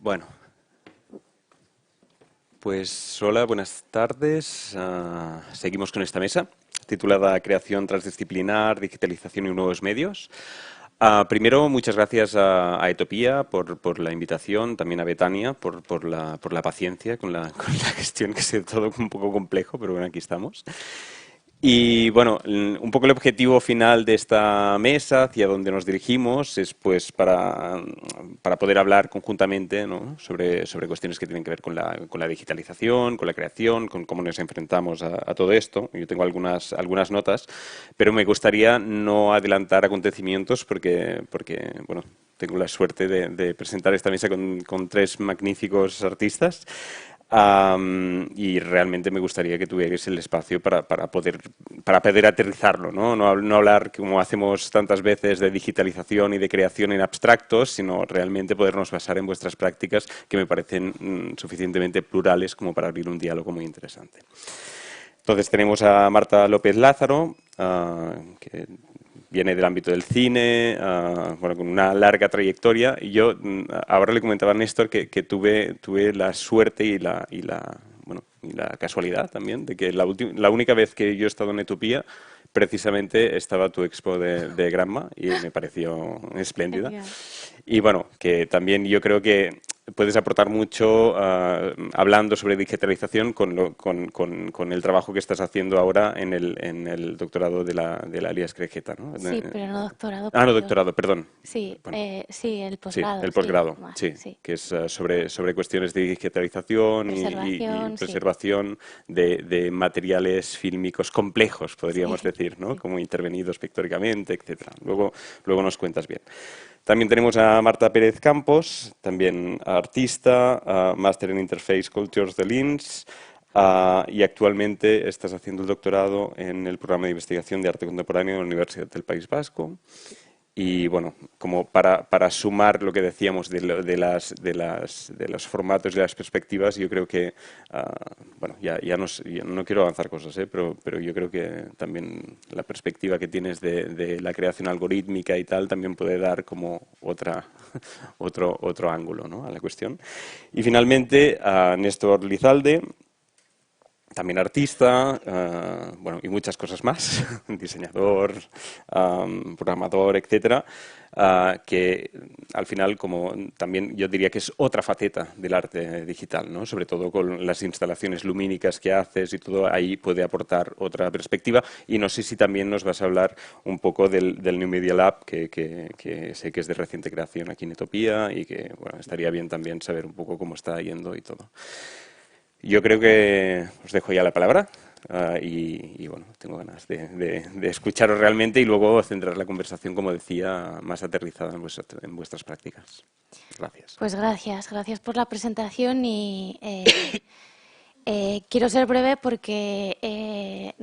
Bueno, pues hola, buenas tardes. Seguimos con esta mesa titulada Creación transdisciplinar, digitalización y nuevos medios. Primero, muchas gracias a Etopía por la invitación, también a Betania por la paciencia con la gestión, que ha sido todo un poco complejo, pero bueno, aquí estamos. Y bueno, un poco el objetivo final de esta mesa, hacia donde nos dirigimos, es pues para poder hablar conjuntamente, ¿no?, sobre cuestiones que tienen que ver con la digitalización, con la creación, con cómo nos enfrentamos a todo esto. Yo tengo algunas notas, pero me gustaría no adelantar acontecimientos porque bueno, tengo la suerte de presentar esta mesa con tres magníficos artistas. Y realmente me gustaría que tuvierais el espacio para poder aterrizarlo, ¿no? No hablar como hacemos tantas veces de digitalización y de creación en abstractos, sino realmente podernos basar en vuestras prácticas, que me parecen suficientemente plurales como para abrir un diálogo muy interesante. Entonces tenemos a Marta López Lázaro, que viene del ámbito del cine, bueno, con una larga trayectoria. Y yo ahora le comentaba a Néstor que tuve la suerte y la casualidad también de que la única vez que yo he estado en Etopía, precisamente estaba tu expo de Granma y me pareció espléndida. Genial. Y bueno, que también yo creo que puedes aportar mucho hablando sobre digitalización con el trabajo que estás haciendo ahora en el doctorado de la Elias Crejeta, ¿no? Sí, pero no doctorado No, porque yo... doctorado, perdón. Sí, Bueno, sí, el sí, posgrado, el sí, posgrado, más, sí, sí. que es sobre cuestiones de digitalización y Preservación, sí, preservación de materiales fílmicos complejos, podríamos sí, decir, ¿no? sí. Como intervenidos pictóricamente, etcétera. Luego nos cuentas bien. También tenemos a Marta Pérez Campos, también artista, máster en Interface Cultures de Linz, y actualmente estás haciendo el doctorado en el programa de investigación de arte contemporáneo de la Universidad del País Vasco. Y bueno, como para sumar lo que decíamos de los formatos y las perspectivas, yo creo que, bueno, ya no quiero avanzar cosas, pero yo creo que también la perspectiva que tienes de la creación algorítmica y tal también puede dar como otro ángulo, ¿no?, a la cuestión. Y finalmente a Néstor Lizalde, también artista, bueno, y muchas cosas más, diseñador, programador, etcétera, que al final, como también yo diría que es otra faceta del arte digital, ¿no? Sobre todo con las instalaciones lumínicas que haces y todo, ahí puede aportar otra perspectiva. Y no sé si también nos vas a hablar un poco del New Media Lab, que sé que es de reciente creación aquí en Etopía y que, bueno, estaría bien también saber un poco cómo está yendo y todo. Yo creo que os dejo ya la palabra, bueno, tengo ganas de escucharos realmente y luego centrar la conversación, como decía, más aterrizada en vuestras prácticas. Gracias. Pues gracias por la presentación y quiero ser breve porque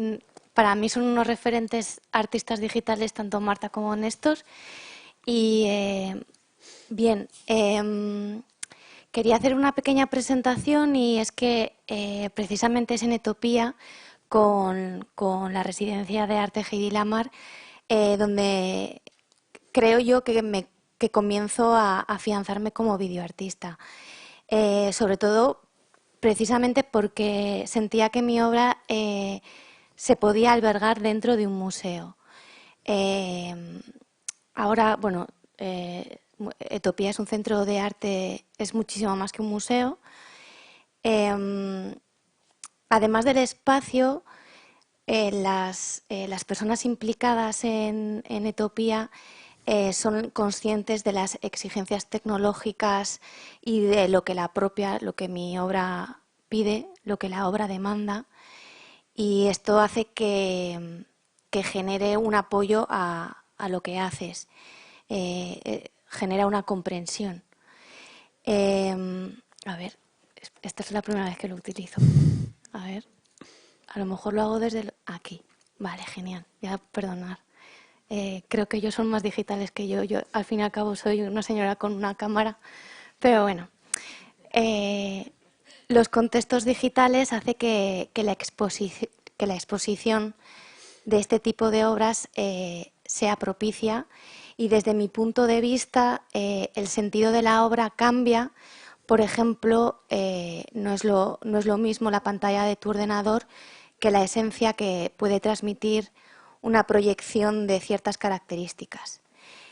para mí son unos referentes artistas digitales tanto Marta como Néstor. Y bien, quería hacer una pequeña presentación y es que precisamente es en Etopía con la residencia de arte Heidi Lamar donde creo yo que comienzo a afianzarme como videoartista. Sobre todo precisamente porque sentía que mi obra se podía albergar dentro de un museo. Eh, Ahora, bueno, Etopía es un centro de arte, es muchísimo más que un museo. Eh, Además del espacio, las personas implicadas en Etopía son conscientes de las exigencias tecnológicas y de lo que lo que mi obra pide, lo que la obra demanda, y esto hace que genere un apoyo a lo que haces, genera una comprensión. A ver, esta es la primera vez que lo utilizo. A ver, a lo mejor lo hago desde aquí. Vale, genial. Ya, perdonar. Creo que ellos son más digitales que yo. Yo, al fin y al cabo, soy una señora con una cámara. Pero bueno, eh, los contextos digitales hacen que la exposición de este tipo de obras sea propicia y desde mi punto de vista el sentido de la obra cambia por ejemplo, no es lo mismo la pantalla de tu ordenador que la esencia que puede transmitir una proyección de ciertas características.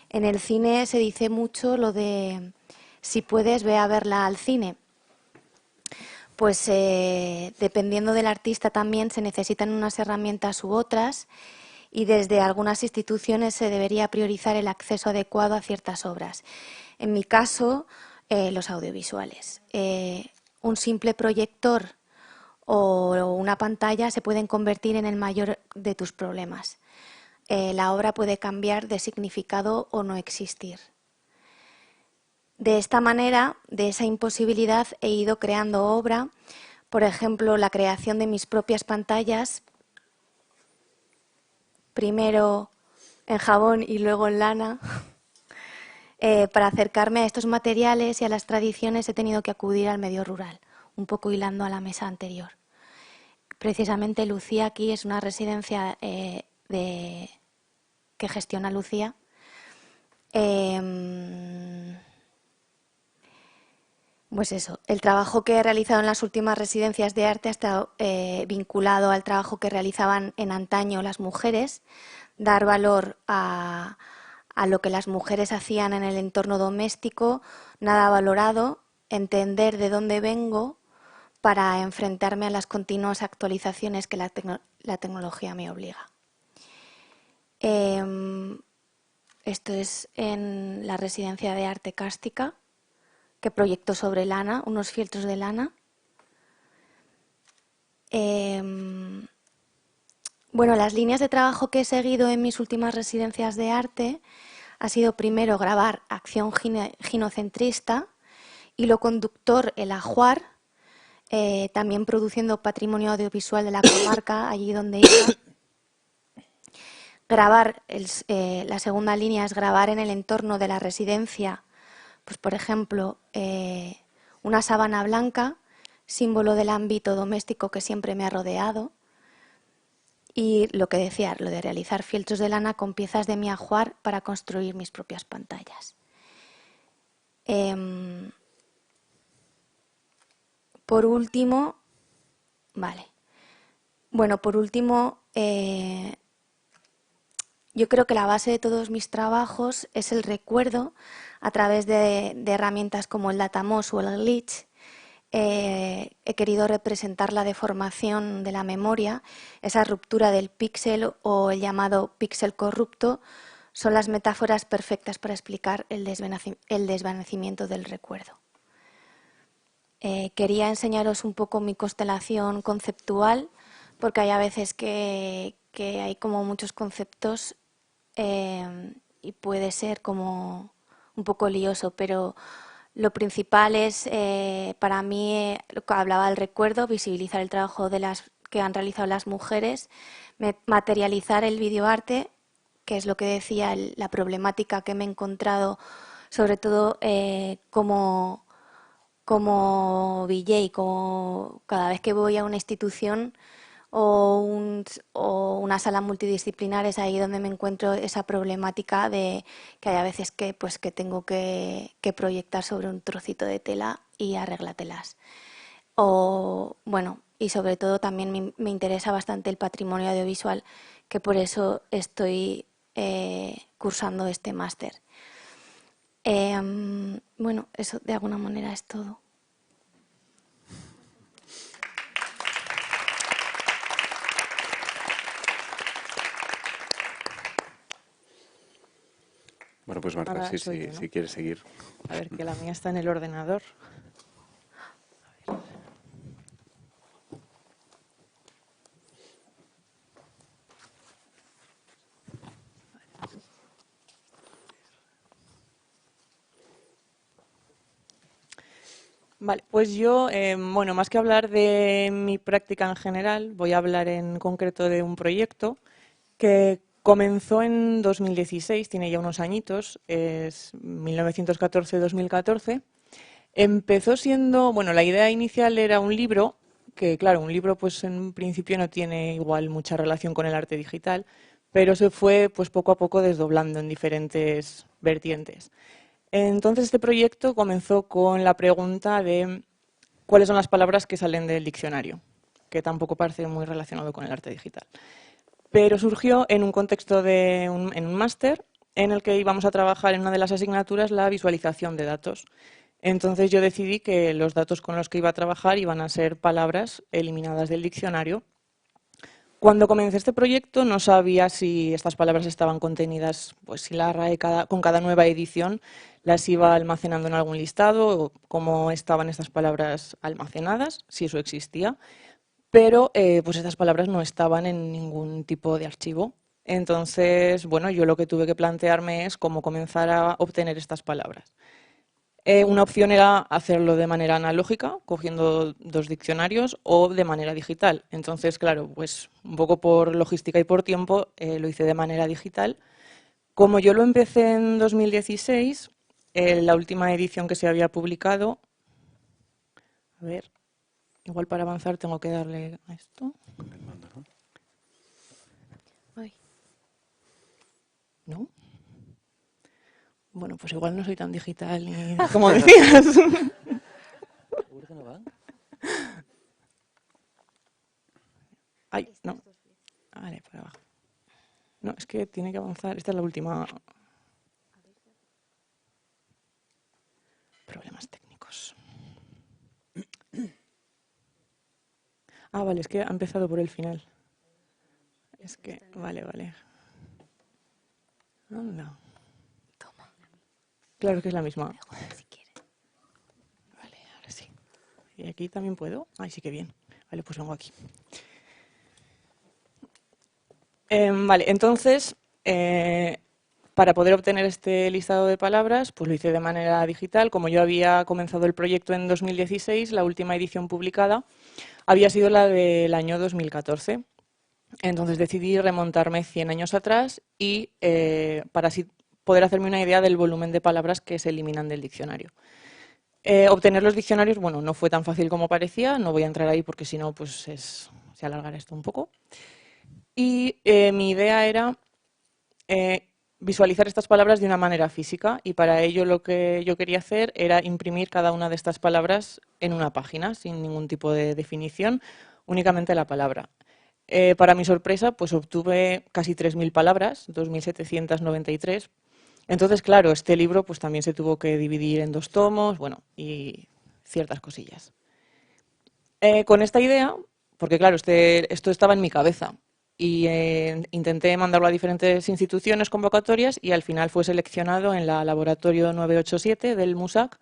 En el cine se dice mucho lo de si puedes, ve a verla al cine. Pues dependiendo del artista también se necesitan unas herramientas u otras, y desde algunas instituciones se debería priorizar el acceso adecuado a ciertas obras. En mi caso, los audiovisuales. Un simple proyector o una pantalla se pueden convertir en el mayor de tus problemas. La obra puede cambiar de significado o no existir. De esta manera, de esa imposibilidad, he ido creando obra. Por ejemplo, la creación de mis propias pantallas, primero en jabón y luego en lana. Para acercarme a estos materiales y a las tradiciones he tenido que acudir al medio rural, un poco hilando a la mesa anterior. Precisamente Lucía aquí es una residencia que gestiona Lucía. Pues eso, el trabajo que he realizado en las últimas residencias de arte ha estado vinculado al trabajo que realizaban en antaño las mujeres, dar valor a lo que las mujeres hacían en el entorno doméstico, nada valorado, entender de dónde vengo para enfrentarme a las continuas actualizaciones que la tecnología me obliga. Esto es en la residencia de arte Cástica, que proyecto sobre lana, unos fieltros de lana. Bueno, las líneas de trabajo que he seguido en mis últimas residencias de arte ha sido primero grabar acción ginocentrista, hilo conductor el ajuar, también produciendo patrimonio audiovisual de la comarca, allí donde iba. Grabar, la segunda línea es grabar en el entorno de la residencia, pues por ejemplo, una sábana blanca, símbolo del ámbito doméstico que siempre me ha rodeado. Y lo que decía, lo de realizar fieltros de lana con piezas de mi ajuar para construir mis propias pantallas. Por último, yo creo que la base de todos mis trabajos es el recuerdo a través de herramientas como el Datamos o el Glitch. He querido representar la deformación de la memoria, esa ruptura del píxel o el llamado píxel corrupto, son las metáforas perfectas para explicar el desvanecimiento del recuerdo. Quería enseñaros un poco mi constelación conceptual, porque hay a veces que hay como muchos conceptos y puede ser como un poco lioso, pero lo principal es, para mí, lo que hablaba del recuerdo, visibilizar el trabajo que han realizado las mujeres, materializar el videoarte, que es lo que decía, la problemática que me he encontrado, sobre todo como VJ, como cada vez que voy a una institución o una sala multidisciplinar, es ahí donde me encuentro esa problemática de que hay a veces que tengo que proyectar sobre un trocito de tela y arréglatelas. Y sobre todo también me interesa bastante el patrimonio audiovisual, que por eso estoy cursando este máster. Eso de alguna manera es todo. Bueno, pues Marta, Ahora sí, soy yo, ¿no? si quieres seguir. A ver, que la mía está en el ordenador. A ver. Vale, pues yo, más que hablar de mi práctica en general, voy a hablar en concreto de un proyecto que comenzó en 2016, tiene ya unos añitos, es 1914-2014. Empezó siendo, la idea inicial era un libro, que claro, un libro pues en principio no tiene igual mucha relación con el arte digital, pero se fue pues poco a poco desdoblando en diferentes vertientes. Entonces este proyecto comenzó con la pregunta de cuáles son las palabras que salen del diccionario, que tampoco parece muy relacionado con el arte digital. Pero surgió en un contexto en un máster en el que íbamos a trabajar en una de las asignaturas la visualización de datos. Entonces yo decidí que los datos con los que iba a trabajar iban a ser palabras eliminadas del diccionario. Cuando comencé este proyecto no sabía si estas palabras estaban contenidas, pues si la RAE con cada nueva edición las iba almacenando en algún listado o cómo estaban estas palabras almacenadas, si eso existía. Pero pues estas palabras no estaban en ningún tipo de archivo. Entonces, bueno, yo lo que tuve que plantearme es cómo comenzar a obtener estas palabras. Una opción era hacerlo de manera analógica, cogiendo 2 diccionarios, o de manera digital. Entonces, claro, pues un poco por logística y por tiempo lo hice de manera digital. Como yo lo empecé en 2016, la última edición que se había publicado, a ver, igual para avanzar tengo que darle a esto. Ay. ¿No? Bueno, pues igual no soy tan digital como decías. ¿Seguro que no va? Ay, no. Vale, por abajo. No, es que tiene que avanzar. Esta es la última. Problemas técnicos. Ah, vale, es que ha empezado por el final. Es que, vale. Anda. Toma, Claro que es la misma. si quieres. Vale, ahora sí. ¿Y aquí también puedo? Ay, sí que bien. Vale, pues vengo aquí. Vale, entonces, para poder obtener este listado de palabras, pues lo hice de manera digital. Como yo había comenzado el proyecto en 2016, la última edición publicada había sido la del año 2014. Entonces decidí remontarme 100 años atrás y para así poder hacerme una idea del volumen de palabras que se eliminan del diccionario. Obtener los diccionarios, bueno, no fue tan fácil como parecía, no voy a entrar ahí porque si no, pues se alargará esto un poco. Y mi idea era visualizar estas palabras de una manera física y para ello lo que yo quería hacer era imprimir cada una de estas palabras en una página, sin ningún tipo de definición, únicamente la palabra. Para mi sorpresa, pues obtuve casi 3.000 palabras, 2.793. Entonces, claro, este libro pues también se tuvo que dividir en 2 tomos, bueno, y ciertas cosillas. Con esta idea, porque claro, esto estaba en mi cabeza, y intenté mandarlo a diferentes instituciones convocatorias y al final fue seleccionado en la Laboratorio 987 del MUSAC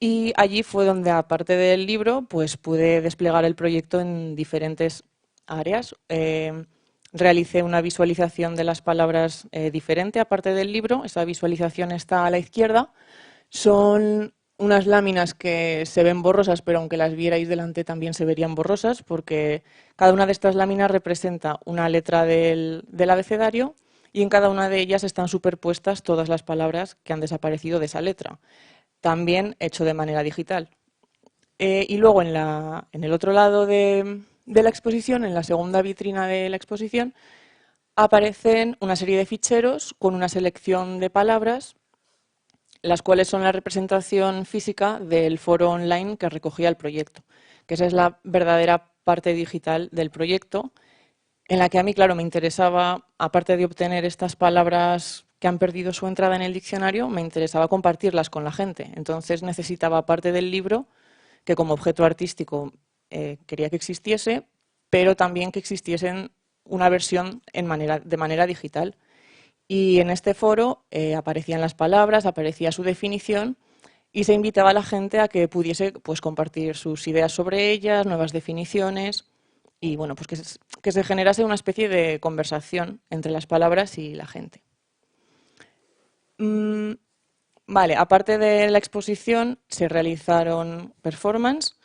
y allí fue donde, aparte del libro, pues pude desplegar el proyecto en diferentes áreas. Realicé una visualización de las palabras diferente, aparte del libro. Esa visualización está a la izquierda. Son unas láminas que se ven borrosas, pero aunque las vierais delante también se verían borrosas, porque cada una de estas láminas representa una letra del abecedario y en cada una de ellas están superpuestas todas las palabras que han desaparecido de esa letra, también hecho de manera digital. Y luego en el otro lado de la exposición, en la segunda vitrina de la exposición, aparecen una serie de ficheros con una selección de palabras, las cuales son la representación física del foro online que recogía el proyecto, que esa es la verdadera parte digital del proyecto, en la que a mí, claro, me interesaba, aparte de obtener estas palabras que han perdido su entrada en el diccionario, me interesaba compartirlas con la gente. Entonces necesitaba, aparte del libro, que como objeto artístico quería que existiese, pero también que existiese una versión de manera digital. Y en este foro aparecían las palabras, aparecía su definición y se invitaba a la gente a que pudiese pues, compartir sus ideas sobre ellas, nuevas definiciones y bueno, pues que se generase una especie de conversación entre las palabras y la gente. Vale, aparte de la exposición se realizaron performances.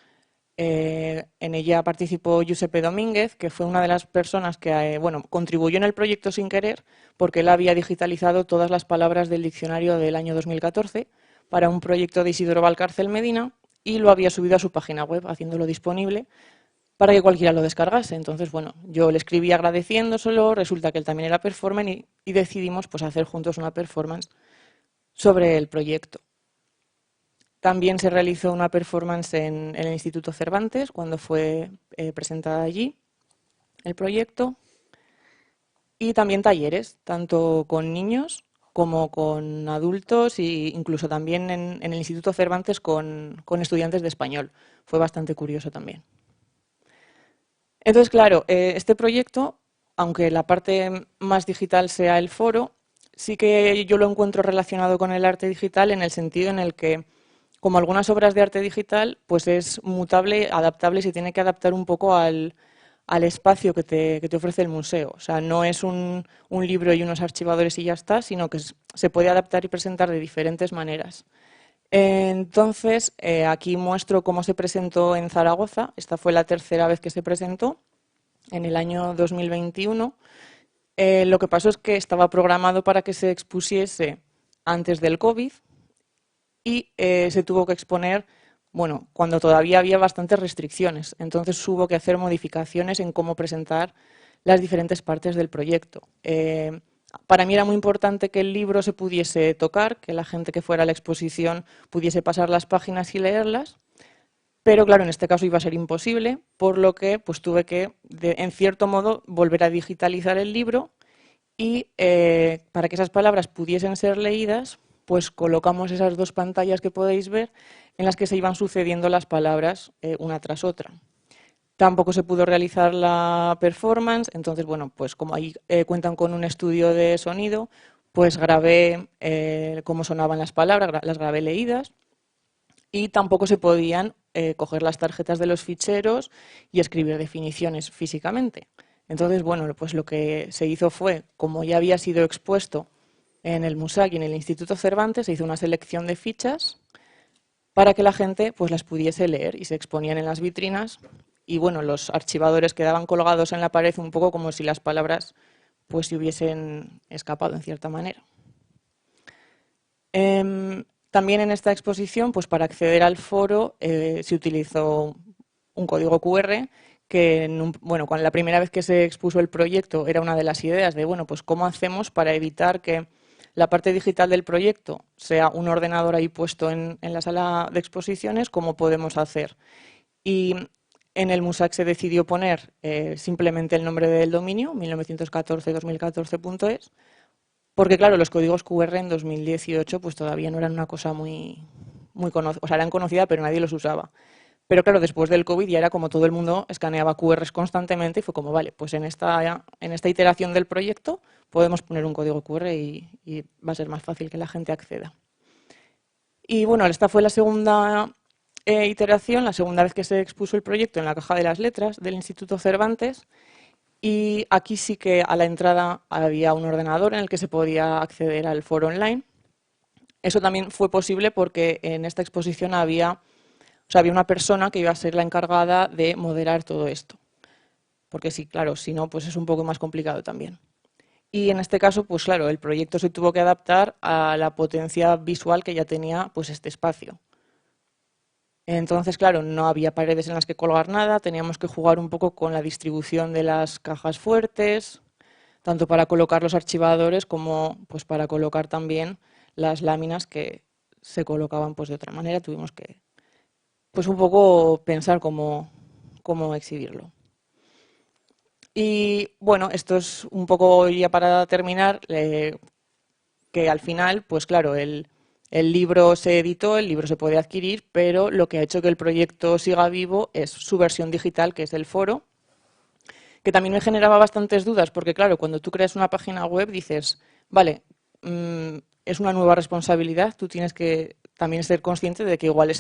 En ella participó Giuseppe Domínguez, que fue una de las personas que bueno, contribuyó en el proyecto sin querer, porque él había digitalizado todas las palabras del diccionario del año 2014 para un proyecto de Isidoro Valcárcel Medina y lo había subido a su página web, haciéndolo disponible para que cualquiera lo descargase. Entonces, bueno, yo le escribí agradeciéndoselo, resulta que él también era performer y decidimos pues, hacer juntos una performance sobre el proyecto. También se realizó una performance en el Instituto Cervantes cuando fue presentada allí el proyecto. Y también talleres, tanto con niños como con adultos e incluso también en el Instituto Cervantes con estudiantes de español. Fue bastante curioso también. Entonces, claro, este proyecto, aunque la parte más digital sea el foro, sí que yo lo encuentro relacionado con el arte digital en el sentido en el que, como algunas obras de arte digital, pues es mutable, adaptable y se tiene que adaptar un poco al espacio que te ofrece el museo. O sea, no es un libro y unos archivadores y ya está, sino que se puede adaptar y presentar de diferentes maneras. Entonces, aquí muestro cómo se presentó en Zaragoza. Esta fue la tercera vez que se presentó, en el año 2021. Lo que pasó es que estaba programado para que se expusiese antes del COVID y se tuvo que exponer, bueno, cuando todavía había bastantes restricciones. Entonces hubo que hacer modificaciones en cómo presentar las diferentes partes del proyecto. Para mí era muy importante que el libro se pudiese tocar, que la gente que fuera a la exposición pudiese pasar las páginas y leerlas, pero claro, en este caso iba a ser imposible, por lo que pues tuve que, en cierto modo, volver a digitalizar el libro y para que esas palabras pudiesen ser leídas, pues colocamos esas dos pantallas que podéis ver en las que se iban sucediendo las palabras una tras otra. Tampoco se pudo realizar la performance, entonces, bueno, pues como ahí cuentan con un estudio de sonido, pues grabé cómo sonaban las palabras, las grabé leídas y tampoco se podían coger las tarjetas de los ficheros y escribir definiciones físicamente. Entonces, bueno, pues lo que se hizo fue, como ya había sido expuesto en el MUSAC y en el Instituto Cervantes, se hizo una selección de fichas para que la gente pues las pudiese leer y se exponían en las vitrinas y bueno, los archivadores quedaban colgados en la pared un poco como si las palabras pues se hubiesen escapado en cierta manera. También en esta exposición, pues para acceder al foro se utilizó un código QR que, bueno, cuando la primera vez que se expuso el proyecto era una de las ideas de, bueno, pues cómo hacemos para evitar que la parte digital del proyecto sea un ordenador ahí puesto en la sala de exposiciones, ¿cómo podemos hacer? Y en el MUSAC se decidió poner simplemente el nombre del dominio, 1914-2014.es, porque claro, los códigos QR en 2018 pues todavía no eran una cosa muy conocida, o sea, eran conocidas pero nadie los usaba. Pero claro, después del COVID ya era como todo el mundo escaneaba QRs constantemente y fue como, vale, pues en esta iteración del proyecto podemos poner un código QR y va a ser más fácil que la gente acceda. Y bueno, esta fue la segunda iteración, la segunda vez que se expuso el proyecto en la Caja de las Letras del Instituto Cervantes. Y aquí sí que a la entrada había un ordenador en el que se podía acceder al foro online. Eso también fue posible porque en esta exposición había una persona que iba a ser la encargada de moderar todo esto. Porque sí, claro, si no, pues es un poco más complicado también. Y en este caso, pues claro, el proyecto se tuvo que adaptar a la potencia visual que ya tenía pues este espacio. Entonces, claro, no había paredes en las que colgar nada, teníamos que jugar un poco con la distribución de las cajas fuertes, tanto para colocar los archivadores como pues para colocar también las láminas que se colocaban pues de otra manera. Tuvimos que pues un poco pensar cómo exhibirlo. Y bueno, esto es un poco ya para terminar, que al final, pues claro, el libro se editó, el libro se puede adquirir, pero lo que ha hecho que el proyecto siga vivo es su versión digital, que es el foro, que también me generaba bastantes dudas, porque claro, cuando tú creas una página web dices, vale, es una nueva responsabilidad, tú tienes que también ser consciente de que igual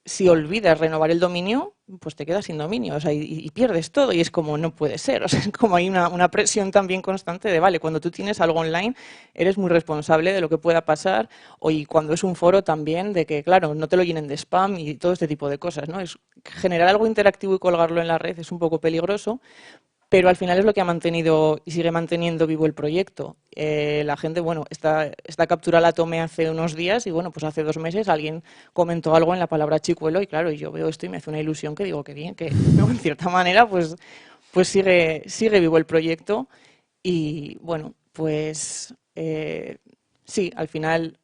si olvidas renovar el dominio, pues te quedas sin dominio, o sea, y pierdes todo, y es como, no puede ser, o sea, es como hay una presión también constante de, vale, cuando tú tienes algo online, eres muy responsable de lo que pueda pasar, y cuando es un foro también, de que, claro, no te lo llenen de spam y todo este tipo de cosas, ¿no? Generar algo interactivo y colgarlo en la red es un poco peligroso, pero al final es lo que ha mantenido y sigue manteniendo vivo el proyecto. La gente, bueno, esta captura la tomé hace unos días y bueno, pues hace 2 meses alguien comentó algo en la palabra chicuelo y claro, yo veo esto y me hace una ilusión que digo que bien, que ¿no? En cierta manera pues sigue vivo el proyecto y bueno, pues sí, al final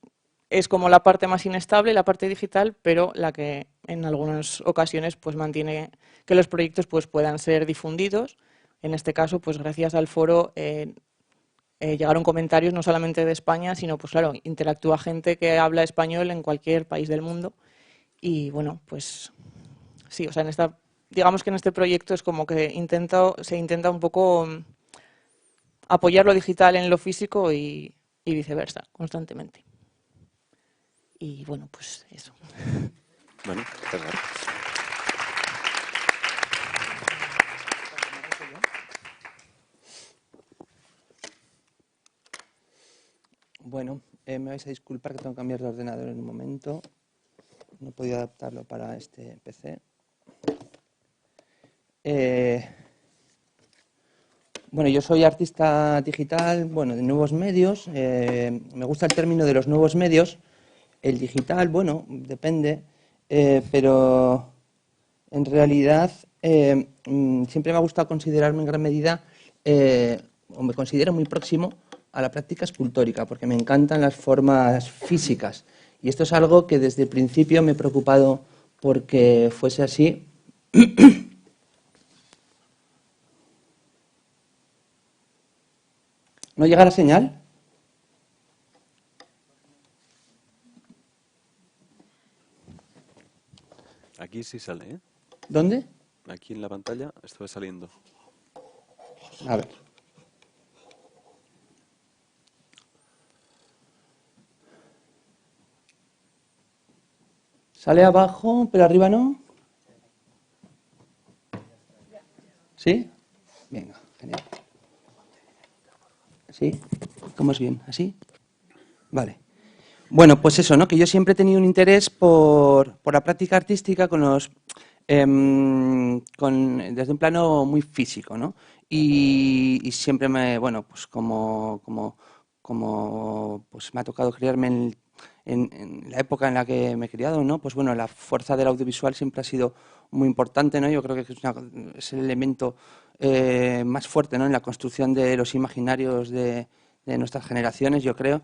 es como la parte más inestable, la parte digital, pero la que en algunas ocasiones pues mantiene que los proyectos pues puedan ser difundidos. En este caso, pues gracias al foro llegaron comentarios no solamente de España, sino pues claro, interactúa gente que habla español en cualquier país del mundo. Y bueno, pues sí, o sea, digamos que en este proyecto es como que se intenta un poco apoyar lo digital en lo físico y viceversa, constantemente. Y bueno, pues eso. Bueno, muchas gracias. Bueno, me vais a disculpar que tengo que cambiar de ordenador en un momento. No he podido adaptarlo para este PC. Bueno, yo soy artista digital, bueno, de nuevos medios. Me gusta el término de los nuevos medios. El digital, bueno, depende, pero en realidad siempre me ha gustado considerarme en gran medida, o me considero muy próximo a la práctica escultórica, porque me encantan las formas físicas. Y esto es algo que desde el principio me he preocupado porque fuese así. ¿No llega la señal? Aquí sí sale, ¿eh? ¿Dónde? Aquí en la pantalla está saliendo. A ver. Sale abajo, pero arriba no. ¿Sí? Venga, genial. ¿Sí? ¿Cómo es bien? ¿Así? Vale. Bueno, pues eso, ¿no? Que yo siempre he tenido un interés por la práctica artística desde un plano muy físico, ¿no? Y siempre bueno, pues pues me ha tocado criarme en la época en la que me he criado, ¿no? Pues bueno, la fuerza del audiovisual siempre ha sido muy importante, ¿no? Yo creo que es el elemento más fuerte, ¿no? En la construcción de los imaginarios de nuestras generaciones, yo creo.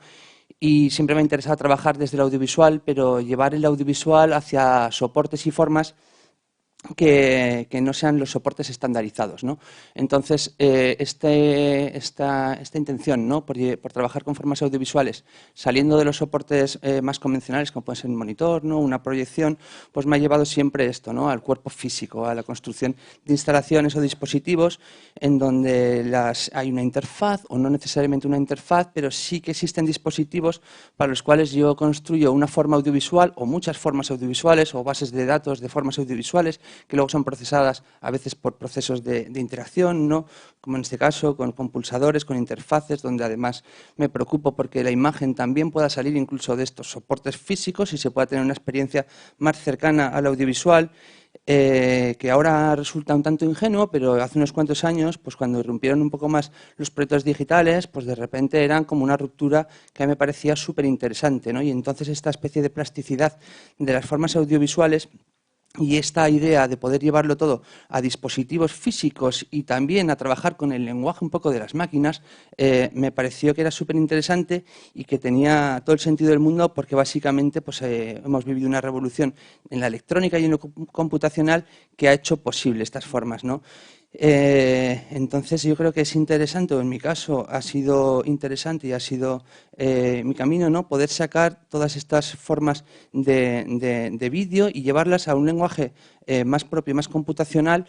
Y siempre me ha interesado trabajar desde el audiovisual, pero llevar el audiovisual hacia soportes y formas que no sean los soportes estandarizados, ¿no? Entonces, esta intención, ¿no? por trabajar con formas audiovisuales, saliendo de los soportes más convencionales, como puede ser un monitor, ¿no? Una proyección, pues me ha llevado siempre esto, ¿no? Al cuerpo físico, a la construcción de instalaciones o dispositivos en donde hay una interfaz, o no necesariamente una interfaz, pero sí que existen dispositivos para los cuales yo construyo una forma audiovisual o muchas formas audiovisuales o bases de datos de formas audiovisuales que luego son procesadas a veces por procesos de interacción, ¿no? Como en este caso, con pulsadores, con interfaces, donde además me preocupo porque la imagen también pueda salir incluso de estos soportes físicos y se pueda tener una experiencia más cercana al audiovisual, que ahora resulta un tanto ingenuo, pero hace unos cuantos años, pues cuando irrumpieron un poco más los proyectos digitales, pues de repente eran como una ruptura que a mí me parecía súper interesante, ¿no? Y entonces esta especie de plasticidad de las formas audiovisuales y esta idea de poder llevarlo todo a dispositivos físicos y también a trabajar con el lenguaje un poco de las máquinas, me pareció que era súper interesante y que tenía todo el sentido del mundo porque básicamente pues, hemos vivido una revolución en la electrónica y en lo computacional que ha hecho posible estas formas, ¿no? Entonces yo creo que es interesante, o en mi caso ha sido interesante y ha sido mi camino, ¿no? Poder sacar todas estas formas de vídeo y llevarlas a un lenguaje más propio, más computacional,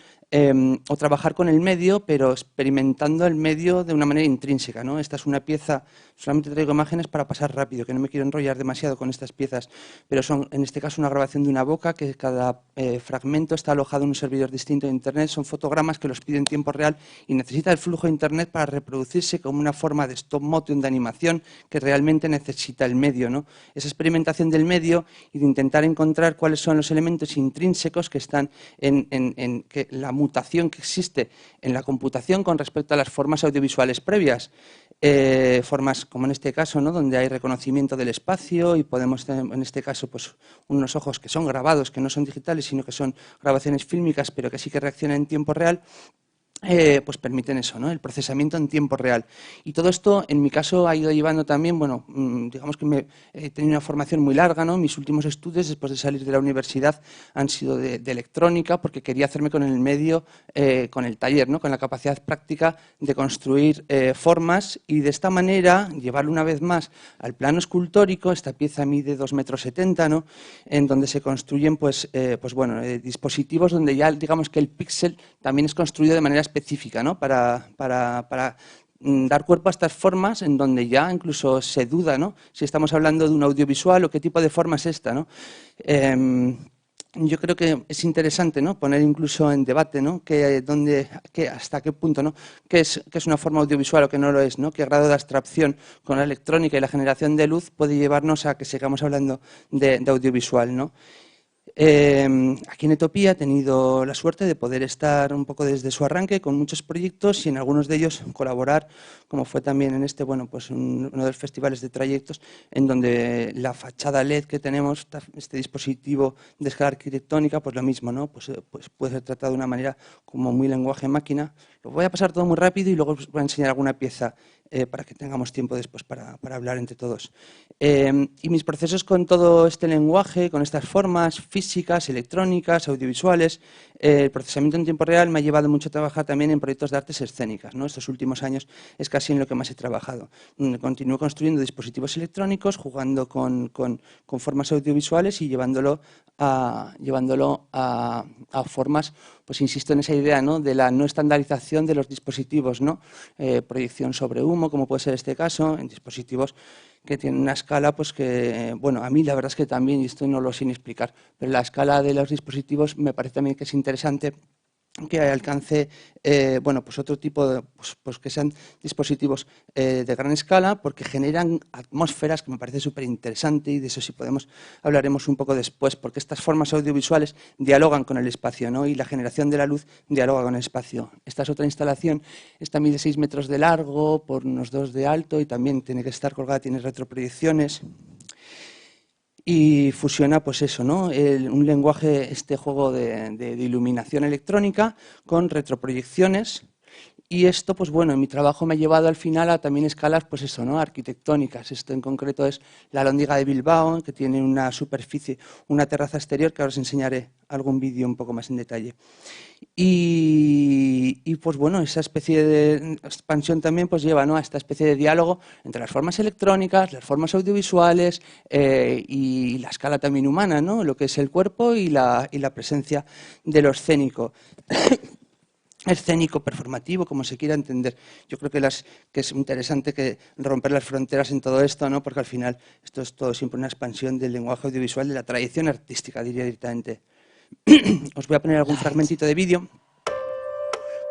o trabajar con el medio, pero experimentando el medio de una manera intrínseca, ¿no? Esta es una pieza, solamente traigo imágenes para pasar rápido, que no me quiero enrollar demasiado con estas piezas, pero son en este caso una grabación de una boca, que cada fragmento está alojado en un servidor distinto de Internet, son fotogramas que los pide en tiempo real y necesita el flujo de Internet para reproducirse como una forma de stop motion, de animación, que realmente necesita el medio, ¿no? Esa experimentación del medio y de intentar encontrar cuáles son los elementos intrínsecos que están en que la mutación que existe en la computación con respecto a las formas audiovisuales previas. Formas como en este caso, ¿no? Donde hay reconocimiento del espacio y podemos tener en este caso pues, unos ojos que son grabados, que no son digitales, sino que son grabaciones fílmicas, pero que sí que reaccionan en tiempo real. pues permiten eso, ¿no? El procesamiento en tiempo real. Y todo esto, en mi caso, ha ido llevando también, bueno, digamos que he tenido una formación muy larga, ¿no? Mis últimos estudios, después de salir de la universidad, han sido de electrónica, porque quería hacerme con el medio, con el taller, ¿no? Con la capacidad práctica de construir formas y de esta manera llevarlo una vez más al plano escultórico. Esta pieza mide 2,70 m, ¿no? En donde se construyen, pues bueno, dispositivos donde ya, digamos que el píxel también es construido de manera específica, ¿no? Para dar cuerpo a estas formas en donde ya incluso se duda, ¿no? Si estamos hablando de un audiovisual o qué tipo de forma es esta, ¿no? Yo creo que es interesante, ¿no? Poner incluso en debate, ¿no? Hasta qué punto, ¿no? ¿Qué es una forma audiovisual o qué no lo es, ¿no? ¿Qué grado de abstracción con la electrónica y la generación de luz puede llevarnos a que sigamos hablando de audiovisual, ¿no? Aquí en Etopía he tenido la suerte de poder estar un poco desde su arranque con muchos proyectos y en algunos de ellos colaborar, como fue también en este, bueno, pues uno de los festivales de trayectos en donde la fachada LED que tenemos, este dispositivo de escala arquitectónica, pues lo mismo, ¿no? Pues puede ser tratado de una manera como muy lenguaje máquina. Lo voy a pasar todo muy rápido y luego os voy a enseñar alguna pieza para que tengamos tiempo después para hablar entre todos. Y mis procesos con todo este lenguaje, con estas formas físicas, electrónicas, audiovisuales, el procesamiento en tiempo real me ha llevado mucho a trabajar también en proyectos de artes escénicas, ¿no? Estos últimos años es casi en lo que más he trabajado. Continúo construyendo dispositivos electrónicos, jugando con formas audiovisuales y llevándolo a formas, pues insisto en esa idea, ¿no? De la no estandarización de los dispositivos, ¿no? Proyección sobre humo, como puede ser este caso, en dispositivos que tienen una escala, pues que, bueno, a mí la verdad es que también, y esto no lo sé ni explicar, pero la escala de los dispositivos me parece también que es interesante que alcance, bueno, pues otro tipo de, pues que sean dispositivos de gran escala, porque generan atmósferas, que me parece súper interesante, y de eso si podemos hablaremos un poco después, porque estas formas audiovisuales dialogan con el espacio, ¿no? Y la generación de la luz dialoga con el espacio. Esta es otra instalación, esta mide 6 metros de largo por unos 2 de alto y también tiene que estar colgada, tiene retroproyecciones. Y fusiona, pues eso, ¿no? Un lenguaje, este juego de iluminación electrónica con retroproyecciones. Y esto, pues bueno, en mi trabajo me ha llevado al final a también escalas, pues eso, ¿no? Arquitectónicas. Esto en concreto es la Alhóndiga de Bilbao, que tiene una superficie, una terraza exterior, que ahora os enseñaré algún vídeo un poco más en detalle. Y pues bueno, esa especie de expansión también pues lleva, ¿no? A esta especie de diálogo entre las formas electrónicas, las formas audiovisuales y la escala también humana, ¿no? Lo que es el cuerpo y la presencia de lo escénico. Escénico, performativo, como se quiera entender. Yo creo que es interesante que romper las fronteras en todo esto, ¿no? Porque al final esto es todo siempre una expansión del lenguaje audiovisual, de la tradición artística, diría directamente. Os voy a poner algún fragmentito de vídeo,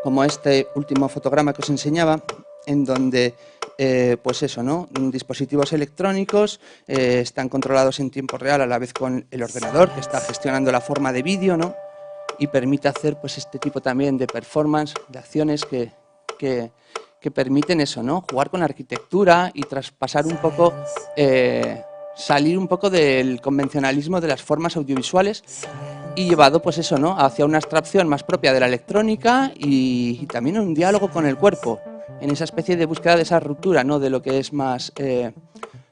como este último fotograma que os enseñaba, en donde, pues eso, ¿no? Dispositivos electrónicos están controlados en tiempo real a la vez con el ordenador, que está gestionando la forma de vídeo, ¿no? Y permite hacer pues este tipo también de performance, de acciones que permiten eso, ¿no? Jugar con la arquitectura y traspasar un poco, salir un poco del convencionalismo de las formas audiovisuales y llevado pues eso, ¿no? Hacia una abstracción más propia de la electrónica y también un diálogo con el cuerpo, en esa especie de búsqueda de esa ruptura, ¿no? De lo que es más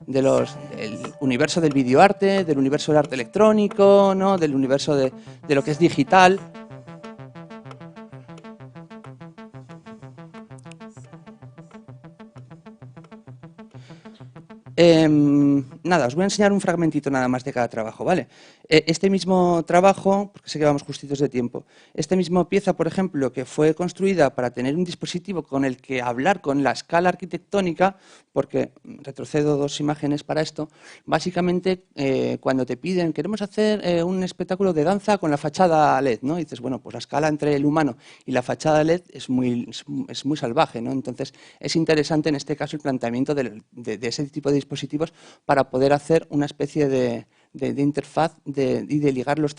del universo del videoarte, del universo del arte electrónico, ¿no? Del universo de lo que es digital. Nada, os voy a enseñar un fragmentito nada más de cada trabajo, ¿vale? Este mismo trabajo, porque sé que vamos justitos de tiempo, esta misma pieza, por ejemplo, que fue construida para tener un dispositivo con el que hablar con la escala arquitectónica, porque retrocedo 2 imágenes para esto, básicamente cuando te piden, queremos hacer un espectáculo de danza con la fachada LED, ¿no? Y dices, bueno, pues la escala entre el humano y la fachada LED es muy salvaje, ¿no? Entonces es interesante en este caso el planteamiento de ese tipo de dispositivos para poder hacer una especie de de interfaz y de ligar las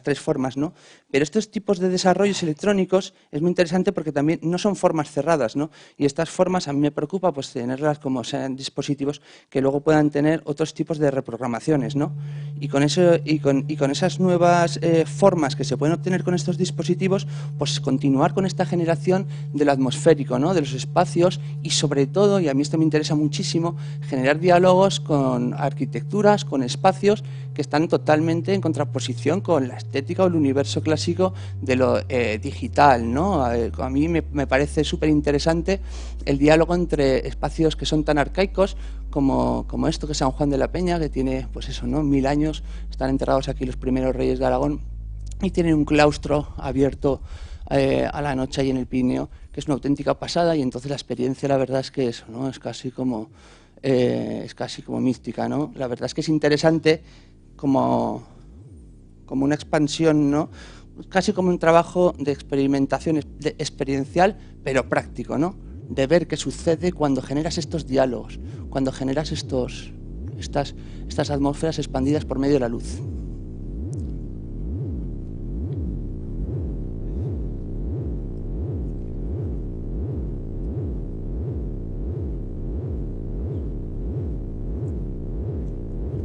tres formas, ¿no? Pero estos tipos de desarrollos electrónicos es muy interesante porque también no son formas cerradas, ¿no? Y estas formas a mí me preocupa pues tenerlas como sean dispositivos que luego puedan tener otros tipos de reprogramaciones, ¿no? Y con esas nuevas formas que se pueden obtener con estos dispositivos, pues continuar con esta generación de lo atmosférico, ¿no? De los espacios y sobre todo, y a mí esto me interesa muchísimo, generar diálogos con arquitecturas, con espacios que están totalmente en contraposición con la estética o el universo clásico de lo digital, ¿no? A mí me parece súper interesante el diálogo entre espacios que son tan arcaicos como esto que es San Juan de la Peña, que tiene, pues eso, ¿no? 1000 años, están enterrados aquí los primeros reyes de Aragón y tienen un claustro abierto a la noche ahí en el Pirineo, que es una auténtica pasada, y entonces la experiencia, la verdad es que eso, ¿no? Es casi como mística, ¿no? La verdad es que es interesante como una expansión, ¿no? Casi como un trabajo de experimentación experiencial, pero práctico, ¿no? De ver qué sucede cuando generas estos diálogos, cuando generas estas atmósferas expandidas por medio de la luz.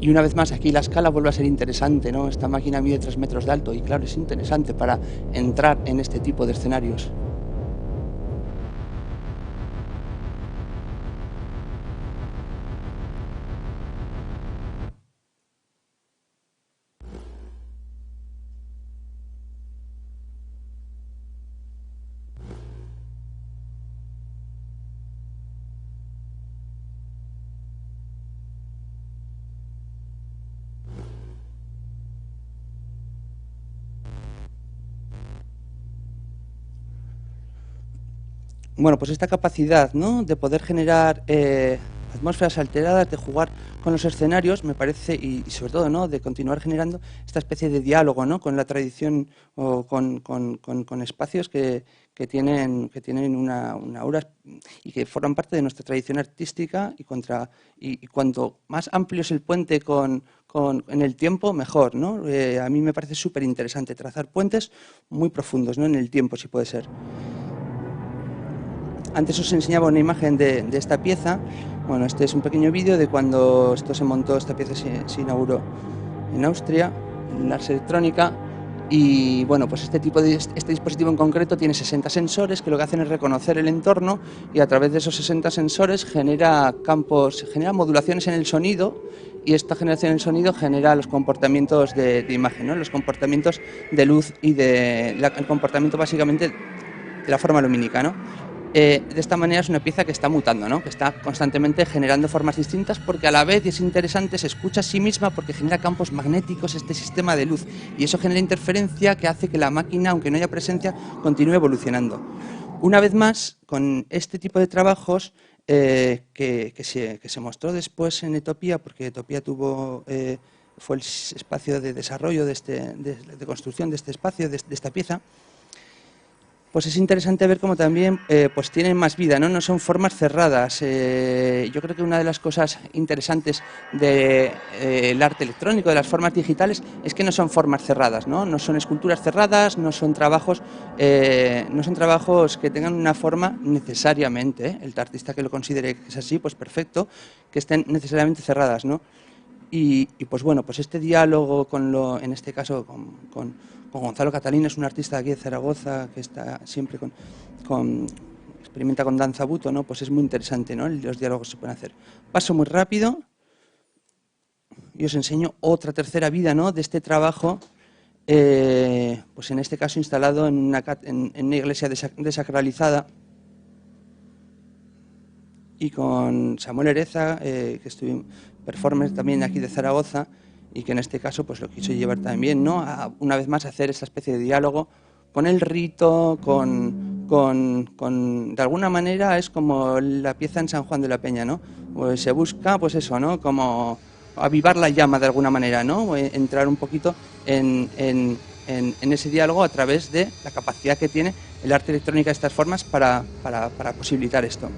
Y una vez más, aquí la escala vuelve a ser interesante, ¿no? Esta máquina mide 3 metros de alto y claro, es interesante para entrar en este tipo de escenarios. Bueno, pues esta capacidad, ¿no? De poder generar atmósferas alteradas, de jugar con los escenarios, me parece, y sobre todo, ¿no? De continuar generando esta especie de diálogo, ¿no? Con la tradición o con espacios que tienen una aura y que forman parte de nuestra tradición artística, y cuanto más amplio es el puente en el tiempo, mejor, ¿no? A mí me parece súper interesante trazar puentes muy profundos, ¿no? En el tiempo, si puede ser. Antes os enseñaba una imagen de esta pieza. Bueno, este es un pequeño vídeo de cuando esto se montó, esta pieza se inauguró en Austria, en la Ars Electrónica. Y bueno, pues este dispositivo en concreto tiene 60 sensores que lo que hacen es reconocer el entorno y a través de esos 60 sensores genera modulaciones en el sonido, y esta generación del sonido genera los comportamientos de imagen, ¿no? Los comportamientos de luz y el comportamiento básicamente de la forma lumínica, ¿no? De esta manera es una pieza que está mutando, ¿no? Que está constantemente generando formas distintas, porque a la vez, y es interesante, se escucha a sí misma porque genera campos magnéticos este sistema de luz, y eso genera interferencia que hace que la máquina, aunque no haya presencia, continúe evolucionando. Una vez más, con este tipo de trabajos que se mostró después en Etopía, porque Etopía fue el espacio de desarrollo de construcción de este espacio, de esta pieza, pues es interesante ver cómo también pues tienen más vida, ¿no? No son formas cerradas. Yo creo que una de las cosas interesantes del arte electrónico, de las formas digitales, es que no son formas cerradas, ¿no? No son esculturas cerradas, no son trabajos que tengan una forma necesariamente, ¿eh? El artista que lo considere que es así, pues perfecto, que estén necesariamente cerradas, ¿no? Y pues bueno, pues este diálogo en este caso con Gonzalo Catalina, es un artista de aquí de Zaragoza que está siempre experimenta con danza buto, ¿no? Pues es muy interesante, ¿no? Los diálogos se pueden hacer. Paso muy rápido y os enseño otra tercera vida, ¿no? De este trabajo, pues en este caso instalado en una iglesia desacralizada, y con Samuel Ereza, que estuvo performer también aquí de Zaragoza, y que en este caso pues lo quiso llevar también, ¿no? Una vez más hacer esa especie de diálogo con el rito, de alguna manera es como la pieza en San Juan de la Peña, ¿no? Pues se busca, pues eso, ¿no? Como avivar la llama de alguna manera, ¿no? Entrar un poquito en ese diálogo a través de la capacidad que tiene el arte electrónico de estas formas para posibilitar esto.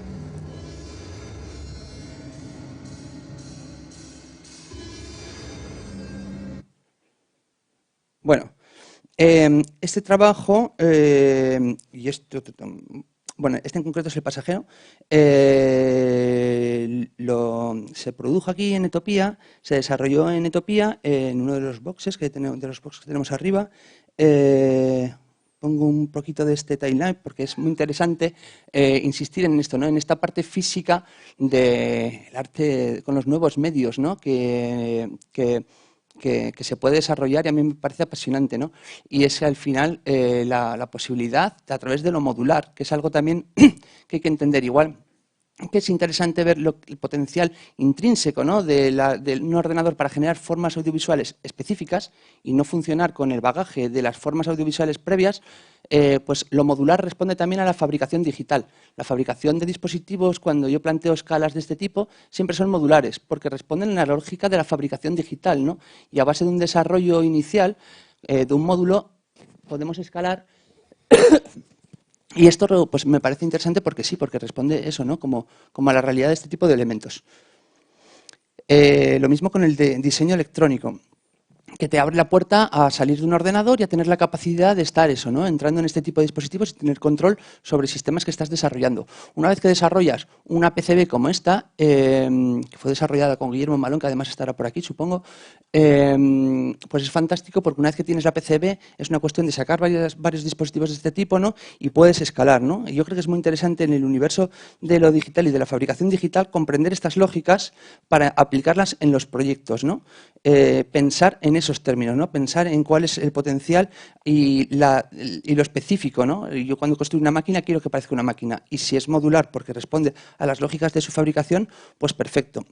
Bueno, este trabajo, y esto, bueno, este en concreto es el pasajero, se produjo aquí en Etopía, se desarrolló en Etopía, en uno de los boxes que tenemos arriba. Pongo un poquito de este timeline porque es muy interesante insistir en esto, ¿no? En esta parte física del arte con los nuevos medios, ¿no? que se puede desarrollar, y a mí me parece apasionante, ¿no? Y es al final la posibilidad a través de lo modular, que es algo también que hay que entender igual, que es interesante ver el potencial intrínseco, ¿no? de un ordenador para generar formas audiovisuales específicas y no funcionar con el bagaje de las formas audiovisuales previas. Pues lo modular responde también a la fabricación digital. La fabricación de dispositivos, cuando yo planteo escalas de este tipo, siempre son modulares, porque responden a la lógica de la fabricación digital, ¿no? Y a base de un desarrollo inicial de un módulo podemos escalar. Y esto pues, me parece interesante porque sí, porque responde eso, ¿no? Como a la realidad de este tipo de elementos. Lo mismo con el diseño electrónico, que te abre la puerta a salir de un ordenador y a tener la capacidad de estar eso, ¿no? Entrando en este tipo de dispositivos y tener control sobre sistemas que estás desarrollando. Una vez que desarrollas una PCB como esta, que fue desarrollada con Guillermo Malón, que además estará por aquí, supongo, pues es fantástico porque una vez que tienes la PCB es una cuestión de sacar varios dispositivos de este tipo, ¿no? Y puedes escalar, ¿no? Y yo creo que es muy interesante en el universo de lo digital y de la fabricación digital comprender estas lógicas para aplicarlas en los proyectos, ¿no? Pensar en esos términos, ¿no? Pensar en cuál es el potencial y lo específico, ¿no? Yo cuando construyo una máquina quiero que parezca una máquina, y si es modular porque responde a las lógicas de su fabricación, pues perfecto.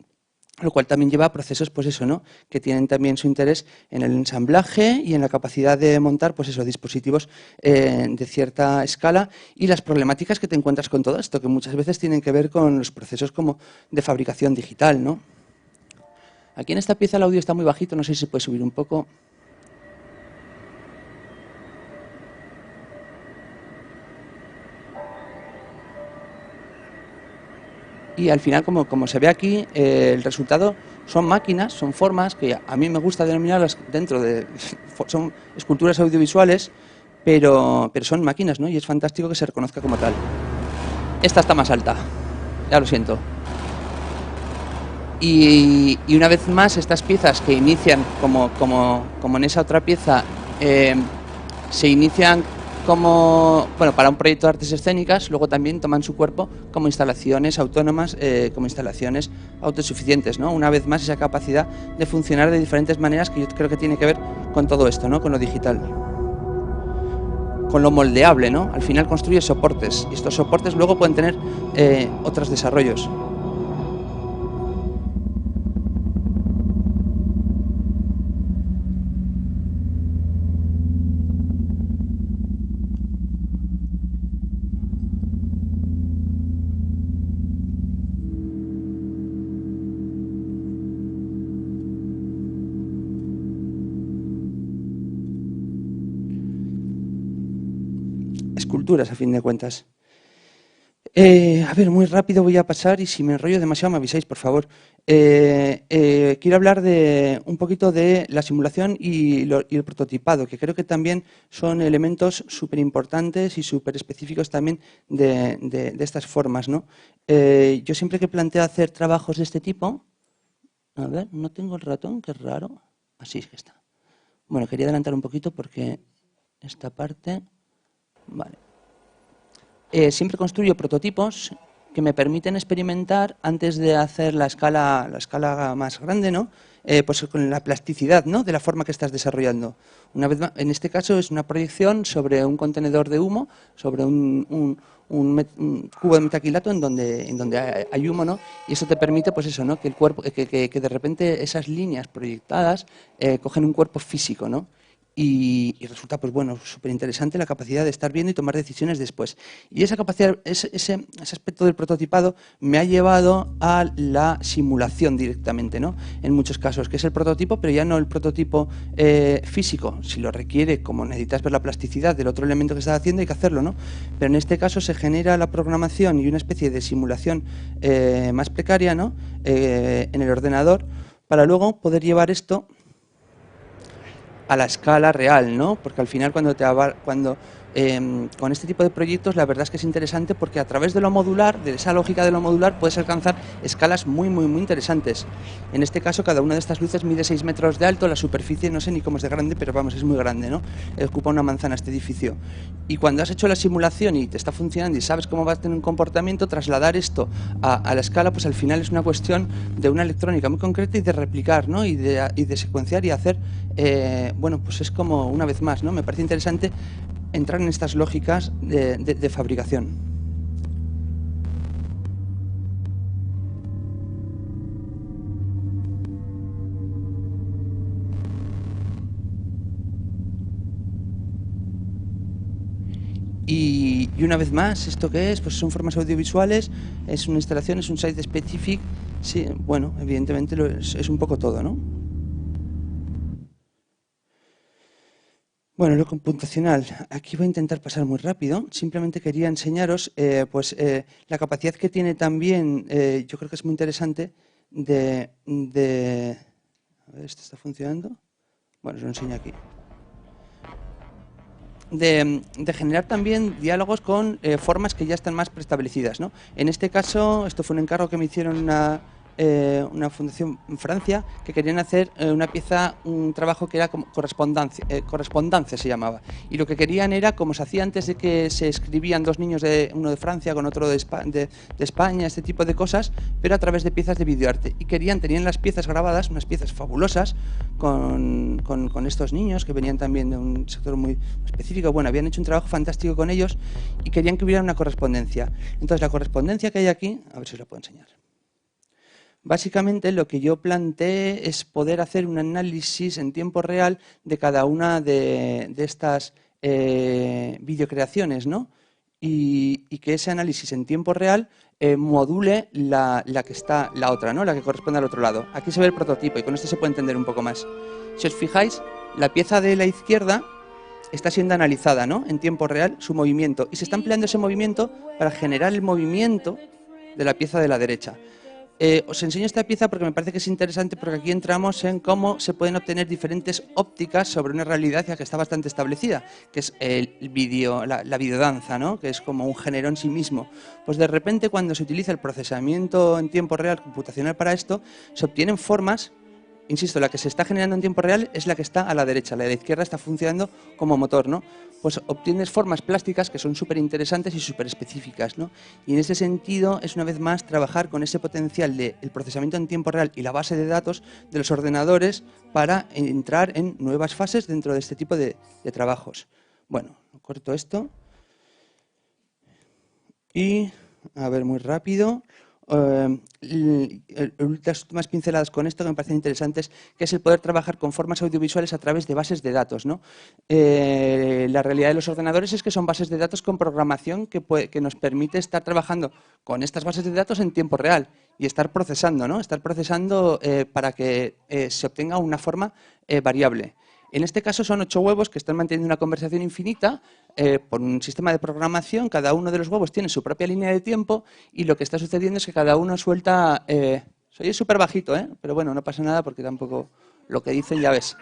Lo cual también lleva a procesos, pues eso, ¿no? Que tienen también su interés en el ensamblaje y en la capacidad de montar, pues eso, dispositivos de cierta escala, y las problemáticas que te encuentras con todo esto, que muchas veces tienen que ver con los procesos como de fabricación digital, ¿no? Aquí en esta pieza el audio está muy bajito, no sé si se puede subir un poco. Y al final, como se ve aquí, el resultado son máquinas, son formas que a mí me gusta denominarlas dentro de... son esculturas audiovisuales, pero son máquinas, ¿no? Y es fantástico que se reconozca como tal. Esta está más alta, ya lo siento. Y una vez más, estas piezas que inician, como en esa otra pieza, se inician como, bueno, para un proyecto de artes escénicas, luego también toman su cuerpo como instalaciones autónomas, como instalaciones autosuficientes, ¿no? Una vez más, esa capacidad de funcionar de diferentes maneras, que yo creo que tiene que ver con todo esto, ¿no? Con lo digital, con lo moldeable, ¿no? Al final construye soportes, y estos soportes luego pueden tener otros desarrollos. Esculturas, a fin de cuentas. A ver, muy rápido voy a pasar, y si me enrollo demasiado me avisáis, por favor. Quiero hablar un poquito de la simulación y el prototipado, que creo que también son elementos súper importantes y súper específicos también de estas formas, ¿no? Yo siempre que planteo hacer trabajos de este tipo... A ver, no tengo el ratón, qué raro. Así es que está. Bueno, quería adelantar un poquito porque esta parte... Vale. Siempre construyo prototipos que me permiten experimentar antes de hacer la escala más grande, ¿no? Pues con la plasticidad, ¿no? De la forma que estás desarrollando. Una vez más, en este caso es una proyección sobre un contenedor de humo, sobre un cubo de metacrilato en donde hay humo, ¿no? Y eso te permite, pues eso, ¿no? Que el cuerpo, que de repente esas líneas proyectadas cogen un cuerpo físico, ¿no? Y resulta, pues bueno, súper interesante la capacidad de estar viendo y tomar decisiones después. Y esa capacidad, ese aspecto del prototipado me ha llevado a la simulación directamente, ¿no? En muchos casos, que es el prototipo, pero ya no el prototipo físico. Si lo requiere, como necesitas ver la plasticidad del otro elemento que estás haciendo, hay que hacerlo, ¿no? Pero en este caso se genera la programación y una especie de simulación más precaria, ¿no? En el ordenador, para luego poder llevar esto a la escala real, ¿no? Porque al final con este tipo de proyectos la verdad es que es interesante porque a través de lo modular, de esa lógica de lo modular, puedes alcanzar escalas muy interesantes. En este caso, cada una de estas luces mide 6 metros de alto, la superficie no sé ni cómo es de grande, pero vamos, es muy grande, ¿no? Ocupa una manzana este edificio. Y cuando has hecho la simulación y te está funcionando y sabes cómo va a tener un comportamiento, trasladar esto a la escala, pues al final es una cuestión de una electrónica muy concreta y de replicar, ¿no? Y de secuenciar y hacer, bueno, pues es como una vez más, ¿no? Me parece interesante entrar en estas lógicas de fabricación. Y una vez más, ¿esto qué es? Pues son formas audiovisuales, es una instalación, es un site specific. Sí, bueno, evidentemente es un poco todo, ¿no? Bueno, lo computacional, aquí voy a intentar pasar muy rápido. Simplemente quería enseñaros la capacidad que tiene también, yo creo que es muy interesante, a ver, ¿esto está funcionando? Bueno, os lo enseño aquí. De generar también diálogos con formas que ya están más preestablecidas, ¿no? En este caso, esto fue un encargo que me hicieron una fundación en Francia que querían hacer una pieza, un trabajo que era como correspondencia se llamaba. Y lo que querían era, como se hacía antes de que se escribían dos niños, uno de Francia con otro de España, este tipo de cosas, pero a través de piezas de videoarte. Y tenían las piezas grabadas, unas piezas fabulosas, con estos niños que venían también de un sector muy específico. Bueno, habían hecho un trabajo fantástico con ellos y querían que hubiera una correspondencia. Entonces, la correspondencia que hay aquí, a ver si os la puedo enseñar. Básicamente lo que yo planteé es poder hacer un análisis en tiempo real de cada una de estas videocreaciones, ¿no? Y que ese análisis en tiempo real module la que está la otra, ¿no? La que corresponde al otro lado. Aquí se ve el prototipo y con esto se puede entender un poco más. Si os fijáis, la pieza de la izquierda está siendo analizada, ¿no? En tiempo real su movimiento y se está empleando ese movimiento para generar el movimiento de la pieza de la derecha. Os enseño esta pieza porque me parece que es interesante porque aquí entramos en cómo se pueden obtener diferentes ópticas sobre una realidad ya que está bastante establecida, que es el vídeo, la videodanza, ¿no? Que es como un género en sí mismo. Pues de repente cuando se utiliza el procesamiento en tiempo real computacional para esto, se obtienen formas. Insisto, la que se está generando en tiempo real es la que está a la derecha, la de la izquierda está funcionando como motor, ¿no? Pues obtienes formas plásticas que son súper interesantes y súper específicas, ¿no? Y en ese sentido es una vez más trabajar con ese potencial del procesamiento en tiempo real y la base de datos de los ordenadores para entrar en nuevas fases dentro de este tipo de trabajos. Bueno, corto esto y a ver muy rápido. Las últimas pinceladas con esto que me parecen interesantes, que es el poder trabajar con formas audiovisuales a través de bases de datos, ¿no? La realidad de los ordenadores es que son bases de datos con programación que nos permite estar trabajando con estas bases de datos en tiempo real y estar procesando, ¿no? Estar procesando para que se obtenga una forma variable. En este caso son 8 huevos que están manteniendo una conversación infinita por un sistema de programación. Cada uno de los huevos tiene su propia línea de tiempo y lo que está sucediendo es que cada uno suelta... soy súper bajito, pero bueno, no pasa nada porque tampoco lo que dicen ya ves.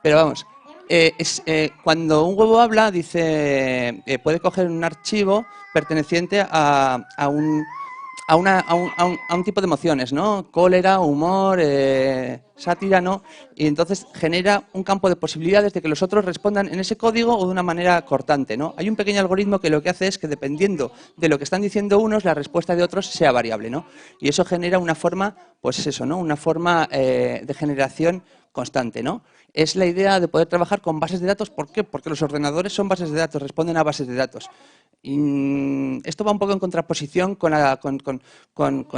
Pero vamos, cuando un huevo habla, dice puede coger un archivo perteneciente a un tipo de emociones, ¿no? Cólera, humor, sátira, ¿no? Y entonces genera un campo de posibilidades de que los otros respondan en ese código o de una manera cortante, ¿no? Hay un pequeño algoritmo que lo que hace es que dependiendo de lo que están diciendo unos, la respuesta de otros sea variable, ¿no? Y eso genera una forma, pues es eso, ¿no? Una forma de generación constante, ¿no? Es la idea de poder trabajar con bases de datos. ¿Por qué? Porque los ordenadores son bases de datos, responden a bases de datos. Y esto va un poco en contraposición con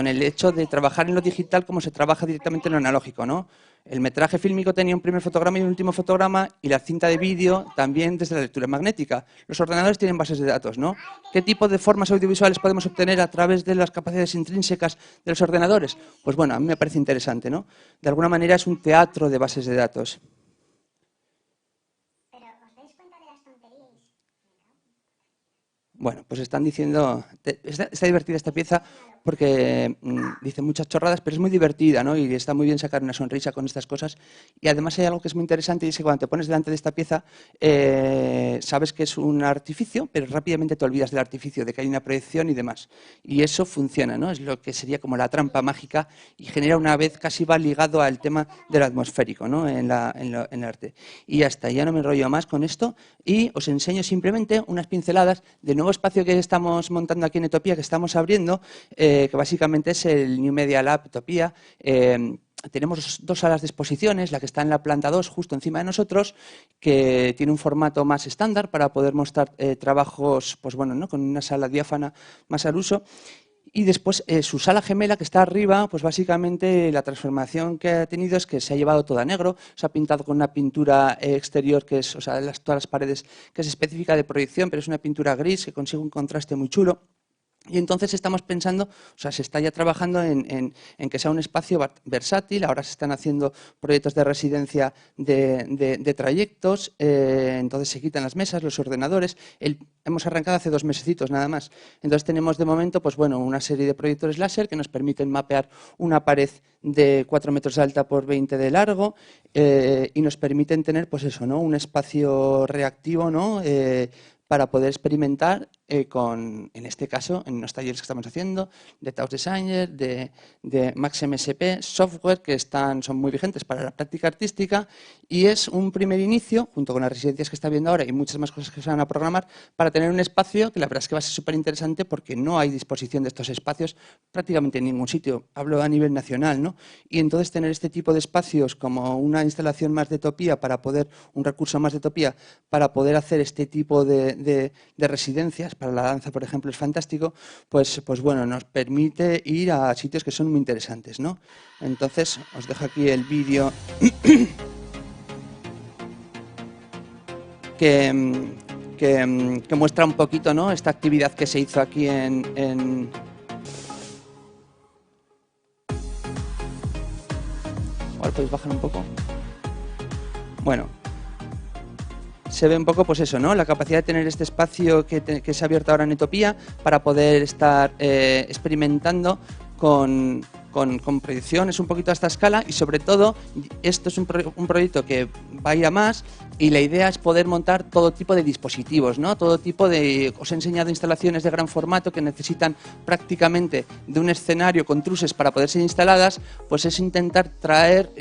el hecho de trabajar en lo digital como se trabaja directamente en lo analógico, ¿no? El metraje fílmico tenía un primer fotograma y un último fotograma y la cinta de vídeo también desde la lectura magnética. Los ordenadores tienen bases de datos, ¿no? ¿Qué tipo de formas audiovisuales podemos obtener a través de las capacidades intrínsecas de los ordenadores? Pues bueno, a mí me parece interesante, ¿no? De alguna manera es un teatro de bases de datos. Bueno, pues están diciendo, está divertida esta pieza porque dice muchas chorradas, pero es muy divertida, ¿no? Y está muy bien sacar una sonrisa con estas cosas. Y además hay algo que es muy interesante y es que cuando te pones delante de esta pieza, sabes que es un artificio, pero rápidamente te olvidas del artificio, de que hay una proyección y demás. Y eso funciona, ¿no? Es lo que sería como la trampa mágica y genera una vez, casi va ligado al tema del atmosférico, ¿no? En el arte. Y ya está, ya no me enrollo más con esto y os enseño simplemente unas pinceladas del nuevo espacio que estamos montando aquí en Etopía, que estamos abriendo, que básicamente es el New Media Lab Etopía. Tenemos dos salas de exposiciones, la que está en la planta 2, justo encima de nosotros, que tiene un formato más estándar para poder mostrar trabajos, pues bueno, ¿no? Con una sala diáfana más al uso. Y después su sala gemela, que está arriba, pues básicamente la transformación que ha tenido es que se ha llevado todo a negro, se ha pintado con una pintura exterior que es, o sea, todas las paredes, que es específica de proyección, pero es una pintura gris que consigue un contraste muy chulo. Y entonces estamos pensando, o sea, se está ya trabajando en que sea un espacio versátil, ahora se están haciendo proyectos de residencia de trayectos, entonces se quitan las mesas, los ordenadores, hemos arrancado hace 2 mesecitos nada más, entonces tenemos de momento, pues bueno, una serie de proyectores láser que nos permiten mapear una pared de 4 metros de alta por 20 de largo y nos permiten tener, pues eso, ¿no? Un espacio reactivo, ¿no? Para poder experimentar en este caso, en los talleres que estamos haciendo, de Taos Designer, de Max MSP, software que son muy vigentes para la práctica artística y es un primer inicio, junto con las residencias que está viendo ahora y muchas más cosas que se van a programar, para tener un espacio que la verdad es que va a ser súper interesante porque no hay disposición de estos espacios prácticamente en ningún sitio, hablo a nivel nacional, ¿no? Y entonces tener este tipo de espacios como una instalación más de Etopía un recurso más de Etopía para poder hacer este tipo de residencias, para la danza, por ejemplo, es fantástico, pues bueno, nos permite ir a sitios que son muy interesantes, ¿no? Entonces, os dejo aquí el vídeo que muestra un poquito, ¿no? Esta actividad que se hizo aquí Ahora podéis bajar un poco. Bueno, se ve un poco, pues eso, ¿no? La capacidad de tener este espacio que se ha abierto ahora en Etopía para poder estar experimentando con proyecciones un poquito a esta escala y sobre todo esto es un proyecto que va a ir a más y la idea es poder montar todo tipo de dispositivos, ¿no? Todo tipo de... Os he enseñado instalaciones de gran formato que necesitan prácticamente de un escenario con truses para poder ser instaladas, pues es intentar traer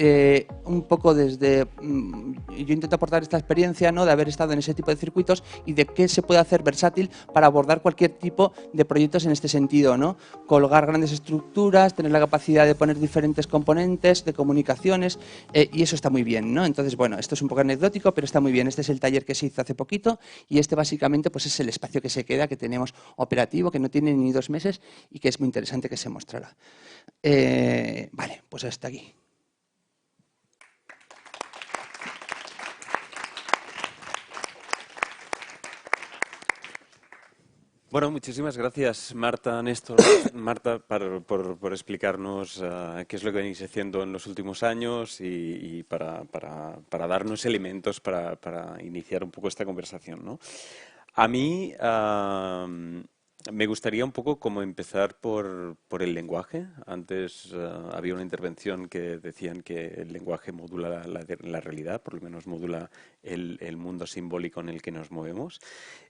un poco desde... yo intento aportar esta experiencia, ¿no? De haber estado en ese tipo de circuitos y de qué se puede hacer versátil para abordar cualquier tipo de proyectos en este sentido, ¿no? Colgar grandes estructuras, tener la capacidad de poner diferentes componentes de comunicaciones y eso está muy bien, ¿no? Entonces, bueno, esto es un poco anecdótico, pero está muy bien. Este es el taller que se hizo hace poquito y este básicamente pues es el espacio que se queda, que tenemos operativo, que no tiene ni 2 meses y que es muy interesante que se mostrara. Vale, pues hasta aquí. Bueno, muchísimas gracias, Marta, Néstor, Marta, por explicarnos qué es lo que venís haciendo en los últimos años y para darnos elementos para iniciar un poco esta conversación, ¿no? A mí me gustaría un poco como empezar por el lenguaje. Antes había una intervención que decían que el lenguaje modula la realidad, por lo menos modula el mundo simbólico en el que nos movemos.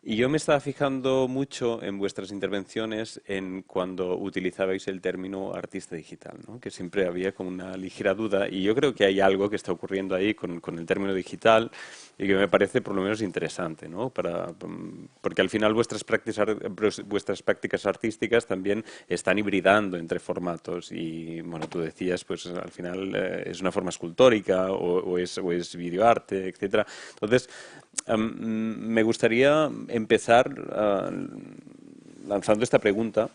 Y yo me estaba fijando mucho en vuestras intervenciones en cuando utilizabais el término artista digital, ¿no? Que siempre había como una ligera duda y yo creo que hay algo que está ocurriendo ahí con el término digital y que me parece por lo menos interesante, ¿no? Porque al final vuestras prácticas artísticas también están hibridando entre formatos y, bueno, tú decías, pues al final es una forma escultórica o es videoarte, etcétera. Entonces, me gustaría empezar lanzando esta pregunta.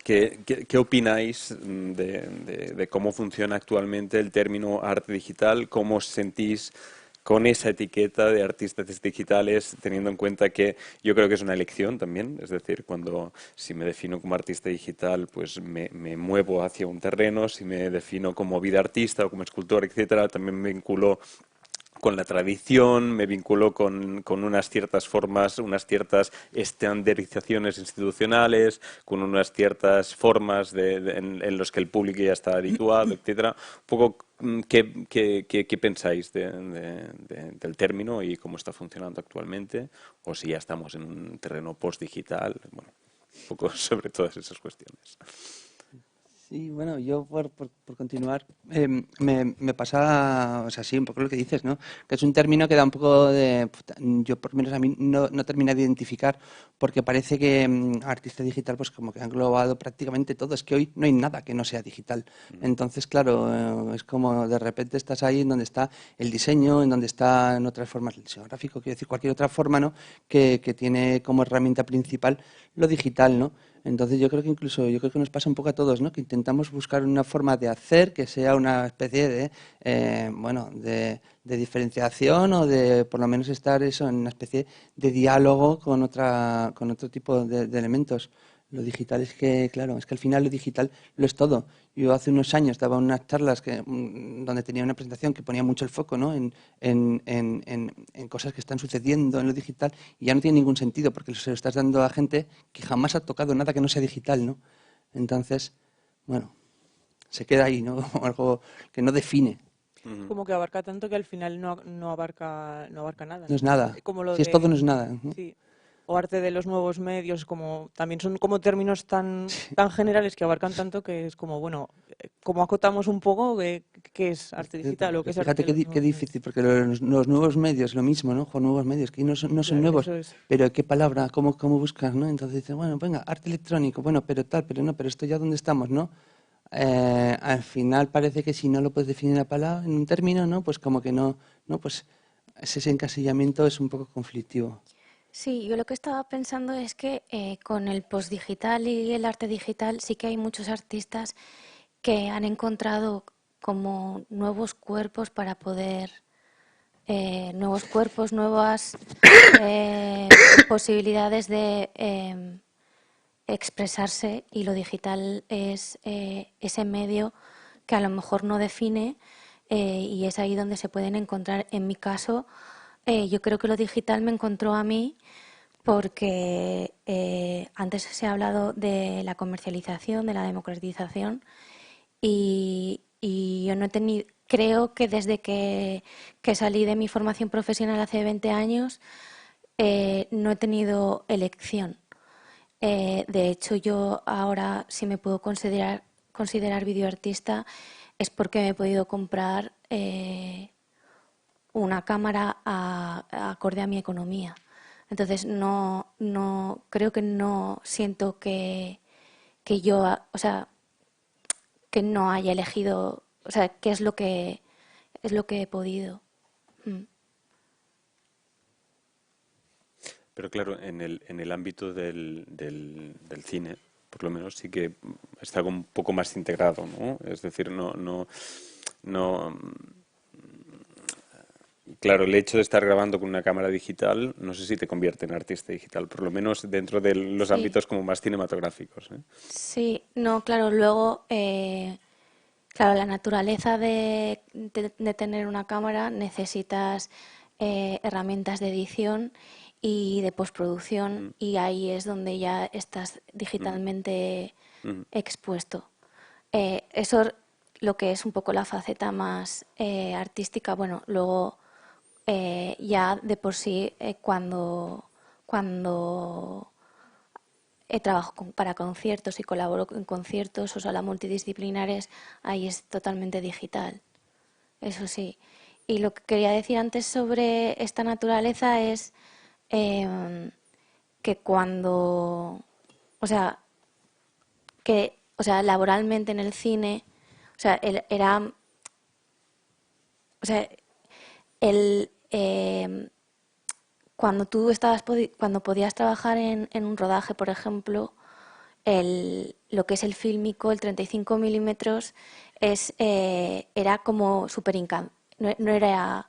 ¿Qué opináis de cómo funciona actualmente el término arte digital? ¿Cómo os sentís con esa etiqueta de artistas digitales, teniendo en cuenta que yo creo que es una elección también? Es decir, si me defino como artista digital, pues me muevo hacia un terreno. Si me defino como vida artista o como escultor, etcétera, también me vinculo con la tradición, me vinculo con unas ciertas formas, unas ciertas estandarizaciones institucionales, con unas ciertas formas en los que el público ya está habituado, etcétera. Un poco, ¿qué pensáis del término y cómo está funcionando actualmente? O si ya estamos en un terreno post-digital, bueno, un poco sobre todas esas cuestiones. Sí, bueno, yo por continuar, me pasa, o sea, sí, un poco lo que dices, ¿no? Que es un término que da un poco de, yo por lo menos a mí no termina de identificar, porque parece que artista digital pues como que ha englobado prácticamente todo, es que hoy no hay nada que no sea digital. Entonces, claro, es como de repente estás ahí en donde está el diseño, en donde están otras formas, el diseño gráfico, quiero decir, cualquier otra forma, ¿no? Que tiene como herramienta principal lo digital, ¿no? Entonces yo creo que nos pasa un poco a todos, ¿no? Que intentamos buscar una forma de hacer que sea una especie de, bueno, de diferenciación o de por lo menos estar eso en una especie de diálogo con otro tipo de elementos. Lo digital es que, claro, es que al final lo digital lo es todo. Yo hace unos años daba unas charlas donde tenía una presentación que ponía mucho el foco, ¿no? en cosas que están sucediendo en lo digital y ya no tiene ningún sentido porque se lo estás dando a gente que jamás ha tocado nada que no sea digital, ¿no? Entonces, bueno, se queda ahí, ¿no? Algo que no define. Como que abarca tanto que al final no abarca nada, No es ¿no? nada. Como lo Si es todo, no es de, nada. sí, o arte de los nuevos medios, como también son como términos tan generales que abarcan tanto que es como, bueno, como acotamos un poco qué es arte digital o qué es arte Fíjate de los qué nuevos medios. difícil, porque los nuevos medios, lo mismo, ¿no? Con nuevos medios, que no son Claro, nuevos, eso es. pero qué palabra, cómo buscas, ¿no? Entonces dices, bueno, venga, arte electrónico, bueno, pero tal, pero no, pero esto ya dónde estamos, ¿no? Al final parece que si no lo puedes definir en la palabra, en un término, ¿no? Pues como que no, pues ese encasillamiento es un poco conflictivo. Sí, yo lo que estaba pensando es que con el postdigital y el arte digital sí que hay muchos artistas que han encontrado como nuevos cuerpos para poder, nuevos cuerpos, nuevas posibilidades de expresarse y lo digital es ese medio que a lo mejor no define y es ahí donde se pueden encontrar. En mi caso, yo creo que lo digital me encontró a mí porque antes se ha hablado de la comercialización, de la democratización y yo no he tenido, creo que desde que salí de mi formación profesional hace 20 años no he tenido elección. De hecho, yo ahora, si me puedo considerar videoartista, es porque me he podido comprar una cámara acorde a mi economía. Entonces, creo que no siento que yo, o sea, que no haya elegido, o sea, que es lo que he podido. Mm. Pero claro, en el ámbito del cine, por lo menos sí que está un poco más integrado, ¿no? Es decir, no, claro, el hecho de estar grabando con una cámara digital, no sé si te convierte en artista digital, por lo menos dentro de los Sí, ámbitos como más cinematográficos, ¿eh? sí, no, claro, luego, claro, la naturaleza de tener una cámara necesitas herramientas de edición y de postproducción Mm, y ahí es donde ya estás mm, digitalmente mm. expuesto. Eso lo que es un poco la faceta más artística, bueno, luego ya de por sí cuando trabajo para conciertos y colaboro en conciertos o sala multidisciplinares, ahí es totalmente digital, eso sí. Y lo que quería decir antes sobre esta naturaleza es que cuando, o sea, o sea, laboralmente en el cine, o sea, o sea, el, cuando cuando podías trabajar en un rodaje, por ejemplo, lo que es el fílmico, el 35 milímetros, era como súper no era,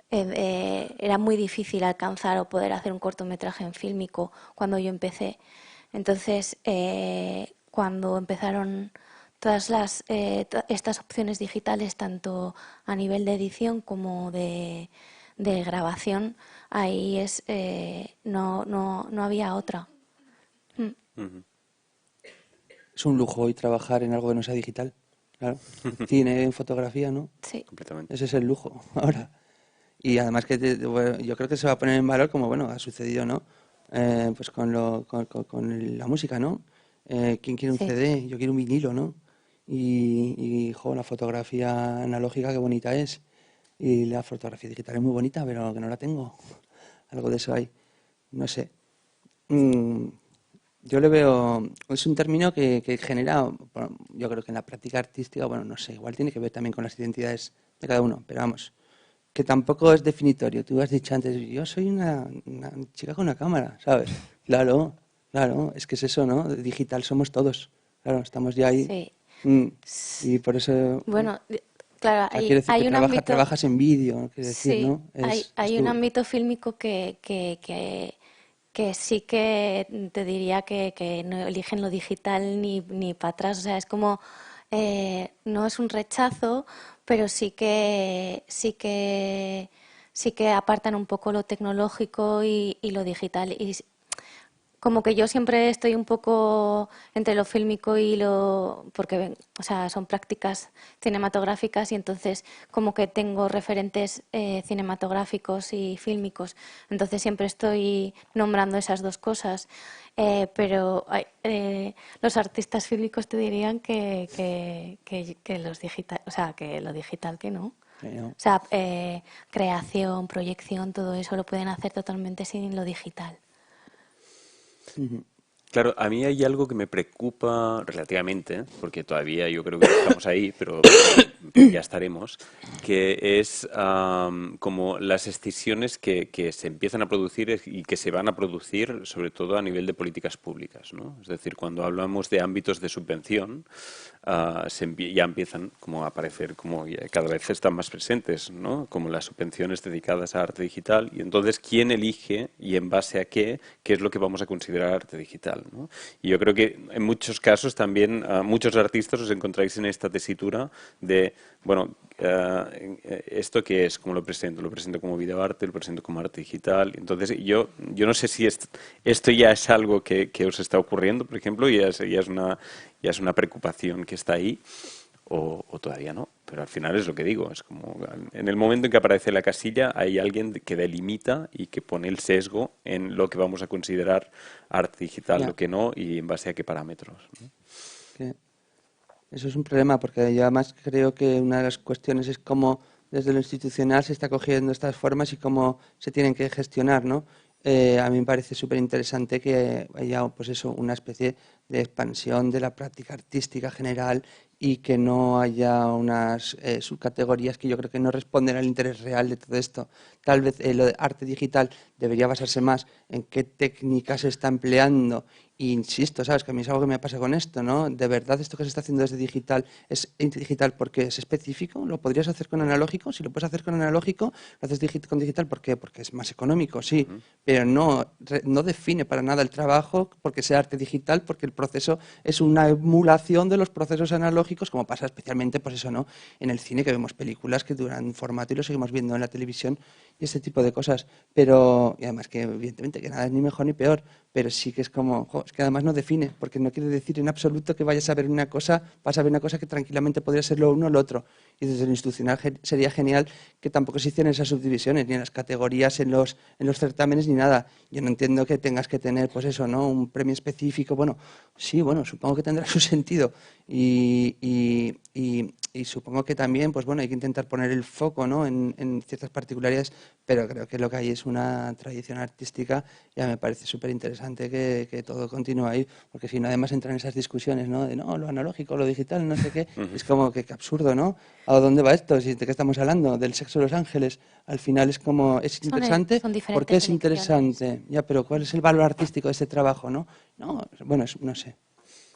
era muy difícil alcanzar o poder hacer un cortometraje en fílmico cuando yo empecé. Entonces, cuando empezaron estas opciones digitales, tanto a nivel de edición como de grabación, ahí no había otra. Ujú. Es un lujo hoy trabajar en algo que no sea digital. Claro. En cine, en fotografía, ¿no? Sí. Completamente. Ese es el lujo ahora. Y además que bueno, yo creo que se va a poner en valor como, bueno, ha sucedido, ¿no? Pues con la música, ¿no? ¿Quién quiere un Sí. CD? Yo quiero un vinilo, ¿no? Jo, la fotografía analógica, qué bonita es. Y la fotografía digital es muy bonita, pero que no la tengo. Algo de eso hay. No sé. Mm, yo le veo, es un término que genera, bueno, yo creo que en la práctica artística, bueno, no sé, igual tiene que ver también con las identidades de cada uno, pero vamos, que tampoco es definitorio. Tú has dicho antes, yo soy una chica con una cámara, ¿sabes? Claro, claro, es que es eso, ¿no? Digital somos todos, claro, estamos ya ahí. Sí. Mm, y por eso, Bueno, claro, quiere decir que hay un ámbito, trabajas en vídeo, ¿no? Quiere decir, sí, ¿no? Es hay un tu... ámbito fílmico que sí que te diría que no eligen lo digital ni para atrás. O sea, es como, no es un rechazo, pero sí que apartan un poco lo tecnológico y lo digital. Y como que yo siempre estoy un poco entre lo fílmico y porque, o sea, son prácticas cinematográficas y entonces como que tengo referentes cinematográficos y fílmicos, entonces siempre estoy nombrando esas dos cosas, pero los artistas fílmicos te dirían que los digital, o sea, que lo digital que no. ¿no? O sea, creación, proyección, todo eso lo pueden hacer totalmente sin lo digital. Ujú. Claro, a mí hay algo que me preocupa relativamente, ¿eh? Porque todavía yo creo que no estamos ahí, pero ya estaremos, que es como las escisiones que se empiezan a producir y que se van a producir, sobre todo a nivel de políticas públicas, ¿no? Es decir, cuando hablamos de ámbitos de subvención, ya empiezan como a aparecer, como cada vez están más presentes, ¿no? Como las subvenciones dedicadas a arte digital, y entonces, ¿quién elige y en base a qué es lo que vamos a considerar arte digital, ¿no? Y yo creo que en muchos casos también muchos artistas os encontráis en esta tesitura de, bueno, ¿esto qué es? ¿Cómo lo presento? ¿Lo presento como videoarte? ¿Lo presento como arte digital? Entonces, yo no sé si esto ya es algo que os está ocurriendo, por ejemplo, y ya es una preocupación que está ahí, o todavía no. Pero al final es lo que digo, es como en el momento en que aparece la casilla hay alguien que delimita y que pone el sesgo en lo que vamos a considerar arte digital, Ya, lo que no, y en base a qué parámetros, ¿no? que eso es un problema, porque yo además creo que una de las cuestiones es cómo desde lo institucional se está cogiendo estas formas y cómo se tienen que gestionar, ¿no? A mí me parece súper interesante que haya, pues eso, una especie de expansión de la práctica artística general y que no haya unas subcategorías que yo creo que no responden al interés real de todo esto. Tal vez lo de arte digital debería basarse más en qué técnicas se está empleando. E insisto, ¿sabes? Que a mí es algo que me pasa con esto, ¿no? De verdad, esto que se está haciendo desde digital es digital porque es específico. ¿Lo podrías hacer con analógico? Si lo puedes hacer con analógico, lo haces con digital. ¿Por qué? Porque es más económico, sí. Ujú. Pero no define para nada el trabajo porque sea arte digital, porque el proceso es una emulación de los procesos analógicos, como pasa especialmente, pues eso, ¿no? En el cine, que vemos películas que duran formato y lo seguimos viendo en la televisión y ese tipo de cosas. Pero, y además que evidentemente que nada es ni mejor ni peor, pero sí que es como, jo, es que además no define, porque no quiere decir en absoluto que vayas a ver una cosa, vas a ver una cosa que tranquilamente podría ser lo uno o lo otro. Y desde lo institucional sería genial que tampoco se hicieran esas subdivisiones, ni en las categorías, en los certámenes, ni nada. Yo no entiendo que tengas que tener, pues eso, ¿no? Un premio específico. Bueno, sí, bueno, supongo que tendrá su sentido. Y supongo que también, pues bueno, hay que intentar poner el foco, ¿no? En ciertas particularidades, pero creo que lo que hay es una tradición artística. Ya me parece súper interesante que todo continúe ahí, porque si no, además entran esas discusiones, ¿no? De no, lo analógico, lo digital, no sé qué. Ujú. Es como que absurdo, ¿no? ¿A dónde va esto? ¿De qué estamos hablando? ¿Del sexo de los ángeles? Al final es como, es interesante. Son ¿Por qué diferentes es elecciones. interesante? Ya, pero ¿cuál es el valor artístico de este trabajo, no? No, bueno, no sé.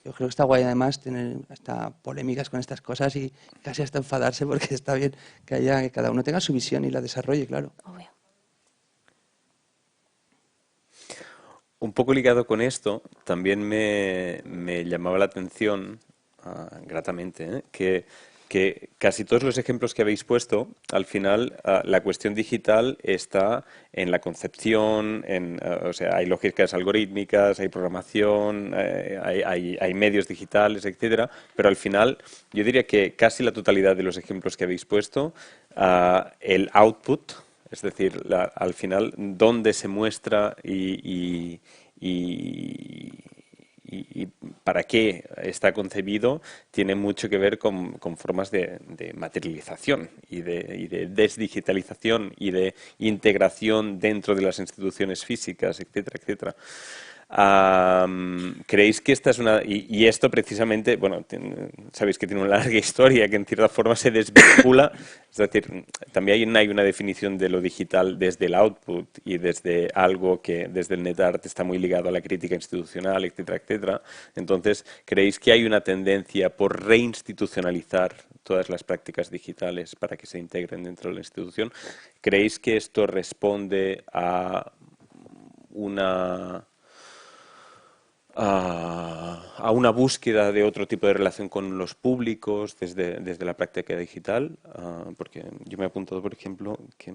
Yo creo que está guay además tener hasta polémicas con estas cosas y casi hasta enfadarse porque está bien que cada uno tenga su visión y la desarrolle, claro. Obvio. Un poco ligado con esto, también me llamaba la atención gratamente, que casi todos los ejemplos que habéis puesto, al final la cuestión digital está en la concepción, o sea, hay lógicas algorítmicas, hay programación, hay medios digitales, etcétera, pero al final yo diría que casi la totalidad de los ejemplos que habéis puesto, el output, es decir, al final dónde se muestra y para qué está concebido tiene mucho que ver con formas de materialización y de desdigitalización y de integración dentro de las instituciones físicas, etcétera, etcétera. ¿Creéis que esta es una... Y esto precisamente, bueno, sabéis que tiene una larga historia que en cierta forma se desvincula, es decir, también hay una definición de lo digital desde el output y desde algo que desde el NetArt está muy ligado a la crítica institucional, etcétera, etcétera. Entonces, ¿creéis que hay una tendencia por reinstitucionalizar todas las prácticas digitales para que se integren dentro de la institución? ¿Creéis que esto responde a una búsqueda de otro tipo de relación con los públicos desde la práctica digital? Porque yo me he apuntado, por ejemplo, que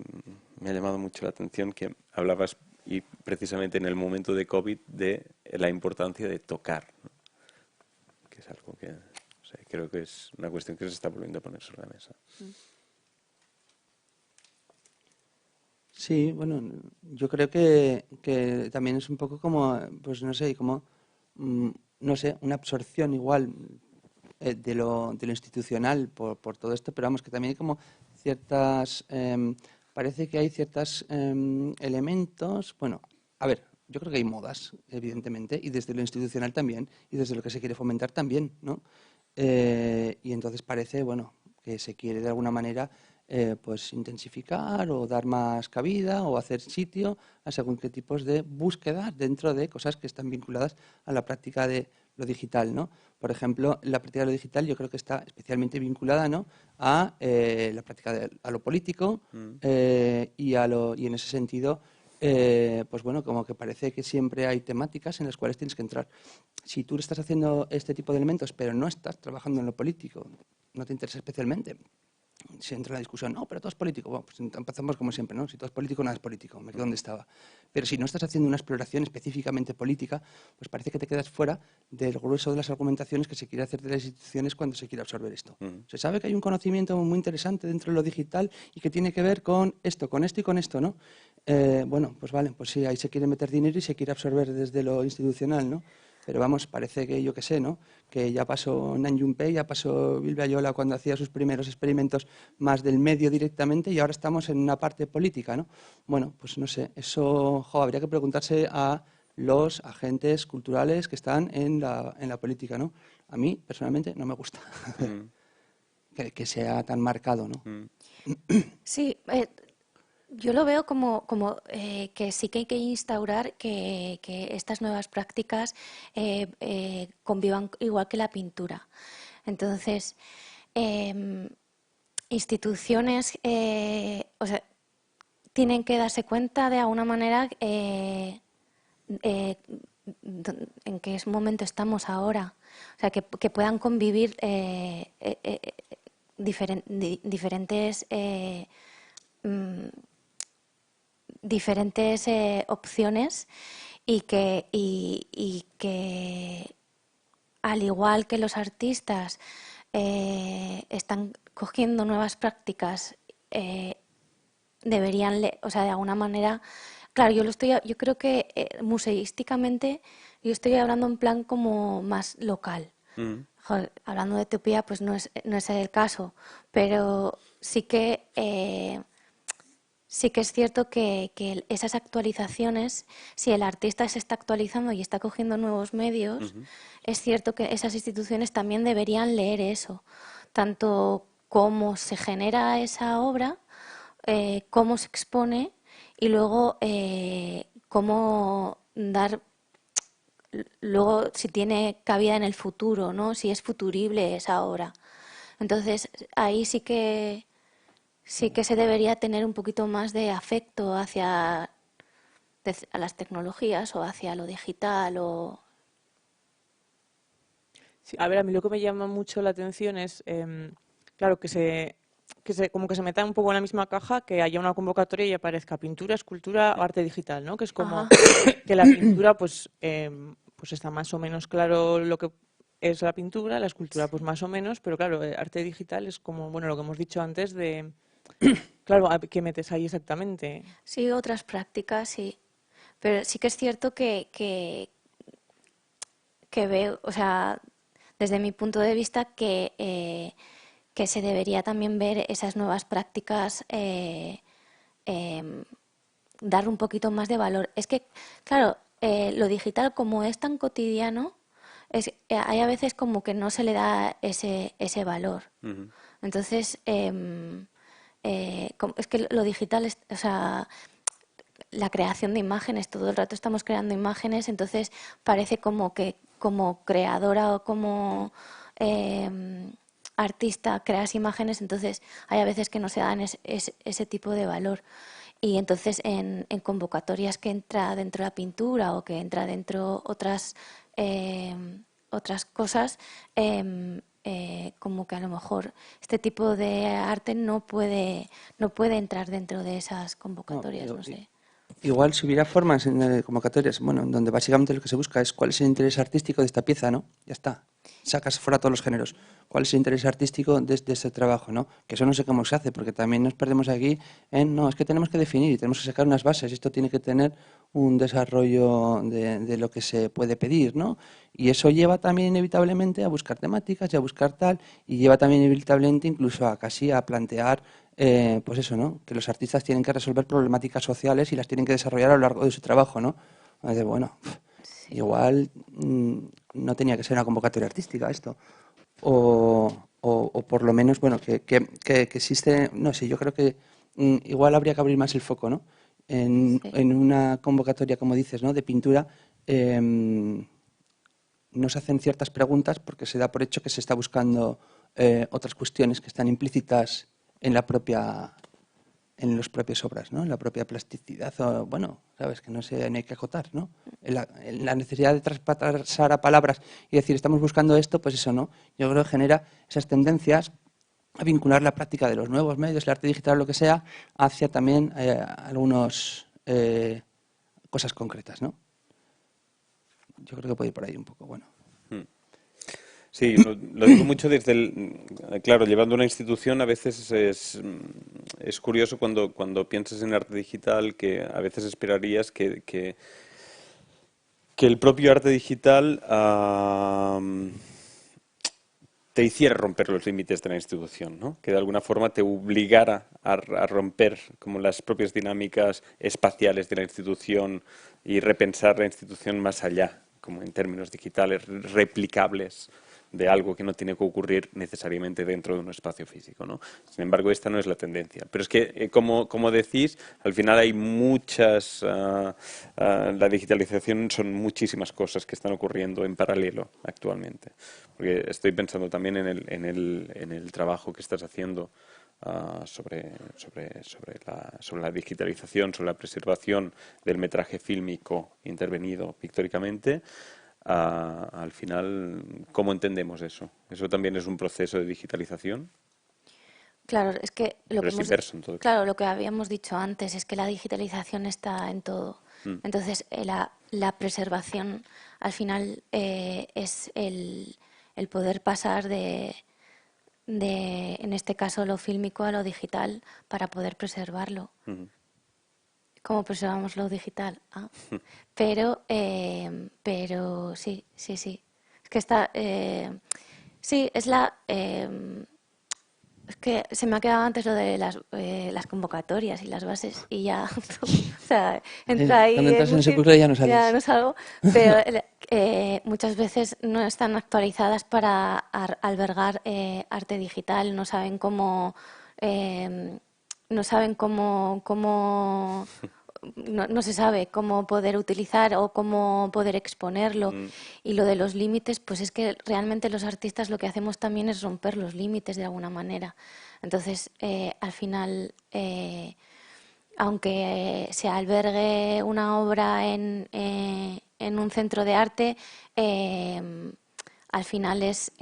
me ha llamado mucho la atención que hablabas, y precisamente en el momento de COVID, de la importancia de tocar, ¿no? Que es algo que, o sea, creo que es una cuestión que se está volviendo a poner sobre la mesa. Sí, bueno, yo creo que también es un poco como, pues no sé, como, no sé, una absorción igual de lo institucional por todo esto, pero vamos, que también hay como ciertas, parece que hay ciertos elementos, bueno, a ver, yo creo que hay modas, evidentemente, y desde lo institucional también, y desde lo que se quiere fomentar también, ¿no? Y entonces parece, bueno, que se quiere de alguna manera pues intensificar o dar más cabida o hacer sitio a según qué tipos de búsquedas dentro de cosas que están vinculadas a la práctica de lo digital, ¿no? Por ejemplo, la práctica de lo digital yo creo que está especialmente vinculada, ¿no?, a la práctica a lo político y en ese sentido pues bueno, como que parece que siempre hay temáticas en las cuales tienes que entrar. Si tú estás haciendo este tipo de elementos, pero no estás trabajando en lo político, no te interesa especialmente, si entra en la discusión, no, pero todo es político. Bueno, pues empezamos como siempre, ¿no? Si todo es político, nada es político, me quedo donde estaba. Pero si no estás haciendo una exploración específicamente política, pues parece que te quedas fuera del grueso de las argumentaciones que se quiere hacer de las instituciones cuando se quiere absorber esto. Se sabe que hay un conocimiento muy interesante dentro de lo digital y que tiene que ver con esto y con esto, ¿no? Bueno, pues vale, pues sí, ahí se quiere meter dinero y se quiere absorber desde lo institucional, ¿no? Pero vamos, parece que yo qué sé, ¿no? Que ya pasó Nan Junpei, ya pasó Bilbao Ayola cuando hacía sus primeros experimentos más del medio directamente y ahora estamos en una parte política, ¿no? Bueno, pues no sé, eso habría que preguntarse a los agentes culturales que están en la política, ¿no? A mí, personalmente, no me gusta que sea tan marcado, ¿no? Sí, yo lo veo que sí que hay que instaurar que estas nuevas prácticas convivan igual que la pintura. Entonces, instituciones o sea, tienen que darse cuenta de alguna manera en qué momento estamos ahora. O sea, que puedan convivir diferentes opciones y que al igual que los artistas están cogiendo nuevas prácticas, deberían, o sea, de alguna manera, claro, yo creo que museísticamente yo estoy hablando en plan como más local. Joder, hablando de Etiopía, pues no es el caso, pero sí que es cierto que esas actualizaciones, si el artista se está actualizando y está cogiendo nuevos medios, es cierto que esas instituciones también deberían leer eso, tanto cómo se genera esa obra, cómo se expone y luego cómo dar, luego si tiene cabida en el futuro, ¿no? Si es futurible esa obra. Entonces ahí sí que se debería tener un poquito más de afecto hacia a las tecnologías o hacia lo digital o... Sí, a ver, a mí lo que me llama mucho la atención es, claro, como que se meta un poco en la misma caja, que haya una convocatoria y aparezca pintura, escultura o arte digital, ¿no? Que es como Ajá. que la pintura, pues está más o menos claro lo que es la pintura, la escultura, pues más o menos, pero claro, arte digital es como, bueno, lo que hemos dicho antes de, claro, ¿qué metes ahí exactamente? Sí, otras prácticas, sí. Pero sí que es cierto que veo, o sea, desde mi punto de vista, que se debería también ver esas nuevas prácticas, em, dar un poquito más de valor. Es que, claro, lo digital como es tan cotidiano, hay a veces como que no se le da ese valor. Ujú. Entonces, es que lo digital, o sea, la creación de imágenes, todo el rato estamos creando imágenes, entonces parece como que como creadora o como artista creas imágenes, entonces hay a veces que no se dan ese tipo de valor. Y entonces en convocatorias que entra dentro de la pintura o que entra dentro eh, otras cosas, como que a lo mejor este tipo de arte no puede entrar dentro de esas No, convocatorias, no sé. igual si hubiera formas en convocatorias, bueno, donde básicamente lo que se busca es cuál es el interés artístico de esta pieza, ¿no? Ya está. Sacas fuera todos los géneros. ¿Cuál es el interés artístico de este trabajo, ¿no? Que eso no sé cómo se hace, porque también nos perdemos aquí en, no, es que tenemos que definir y tenemos que sacar unas bases. Esto tiene que tener un desarrollo de lo que se puede pedir, ¿no? Y eso lleva también inevitablemente a buscar temáticas y a buscar tal, y lleva también inevitablemente incluso a casi a plantear pues eso, ¿no? Que los artistas tienen que resolver problemáticas sociales y las tienen que desarrollar a lo largo de su trabajo, ¿no? Bueno, Sí. igual no tenía que ser una convocatoria artística esto. O por lo menos, bueno, que existe, no sé, yo creo que igual habría que abrir más el foco, ¿no? Sí. En una convocatoria, como dices, ¿no? De pintura, no se hacen ciertas preguntas porque se da por hecho que se está buscando otras cuestiones que están implícitas en la propia en las propias obras, ¿no? En la propia plasticidad, o, bueno, sabes, que no sé, no hay que acotar, ¿no? En la necesidad de traspasar a palabras y decir, estamos buscando esto, pues eso, ¿no? Yo creo que genera esas tendencias a vincular la práctica de los nuevos medios, el arte digital, lo que sea, hacia también algunas cosas concretas, ¿no? Yo creo que puede ir por ahí un poco, bueno. Sí, lo digo mucho desde claro, llevando una institución a veces es curioso cuando piensas en arte digital que a veces esperarías que el propio arte digital te hiciera romper los límites de la institución, ¿no? Que de alguna forma te obligara a romper como las propias dinámicas espaciales de la institución y repensar la institución más allá, como en términos digitales, replicables de algo que no tiene que ocurrir necesariamente dentro de un espacio físico, ¿no? Sin embargo, esta no es la tendencia. Pero es que, como decís, al final hay la digitalización son muchísimas cosas que están ocurriendo en paralelo actualmente. Porque estoy pensando también en el trabajo que estás haciendo sobre la digitalización, sobre la preservación del metraje fílmico intervenido pictóricamente. Al final, ¿cómo entendemos eso? ¿Eso también es un proceso de digitalización? Claro, es que Pero es inverso en todo caso. claro, lo que habíamos dicho antes es que la digitalización está en todo. Mm, Entonces, la preservación al final es el poder pasar en este caso, lo fílmico a lo digital para poder preservarlo. mm, ¿Cómo preservamos lo digital? Pero sí, sí, sí. Es que está, sí, es que se me ha quedado antes lo de las convocatorias y las bases y ya, o sea, entra Cuando ahí en entras en un ese bucle ya no ya sales. no salgo, pero muchas veces no están actualizadas para albergar arte digital, eh, no saben no se sabe cómo poder utilizar o cómo poder exponerlo. mm, Y lo de los límites, pues es que realmente los artistas lo que hacemos también es romper los límites de alguna manera. Entonces, al final, aunque se albergue una obra en un centro de arte, al final es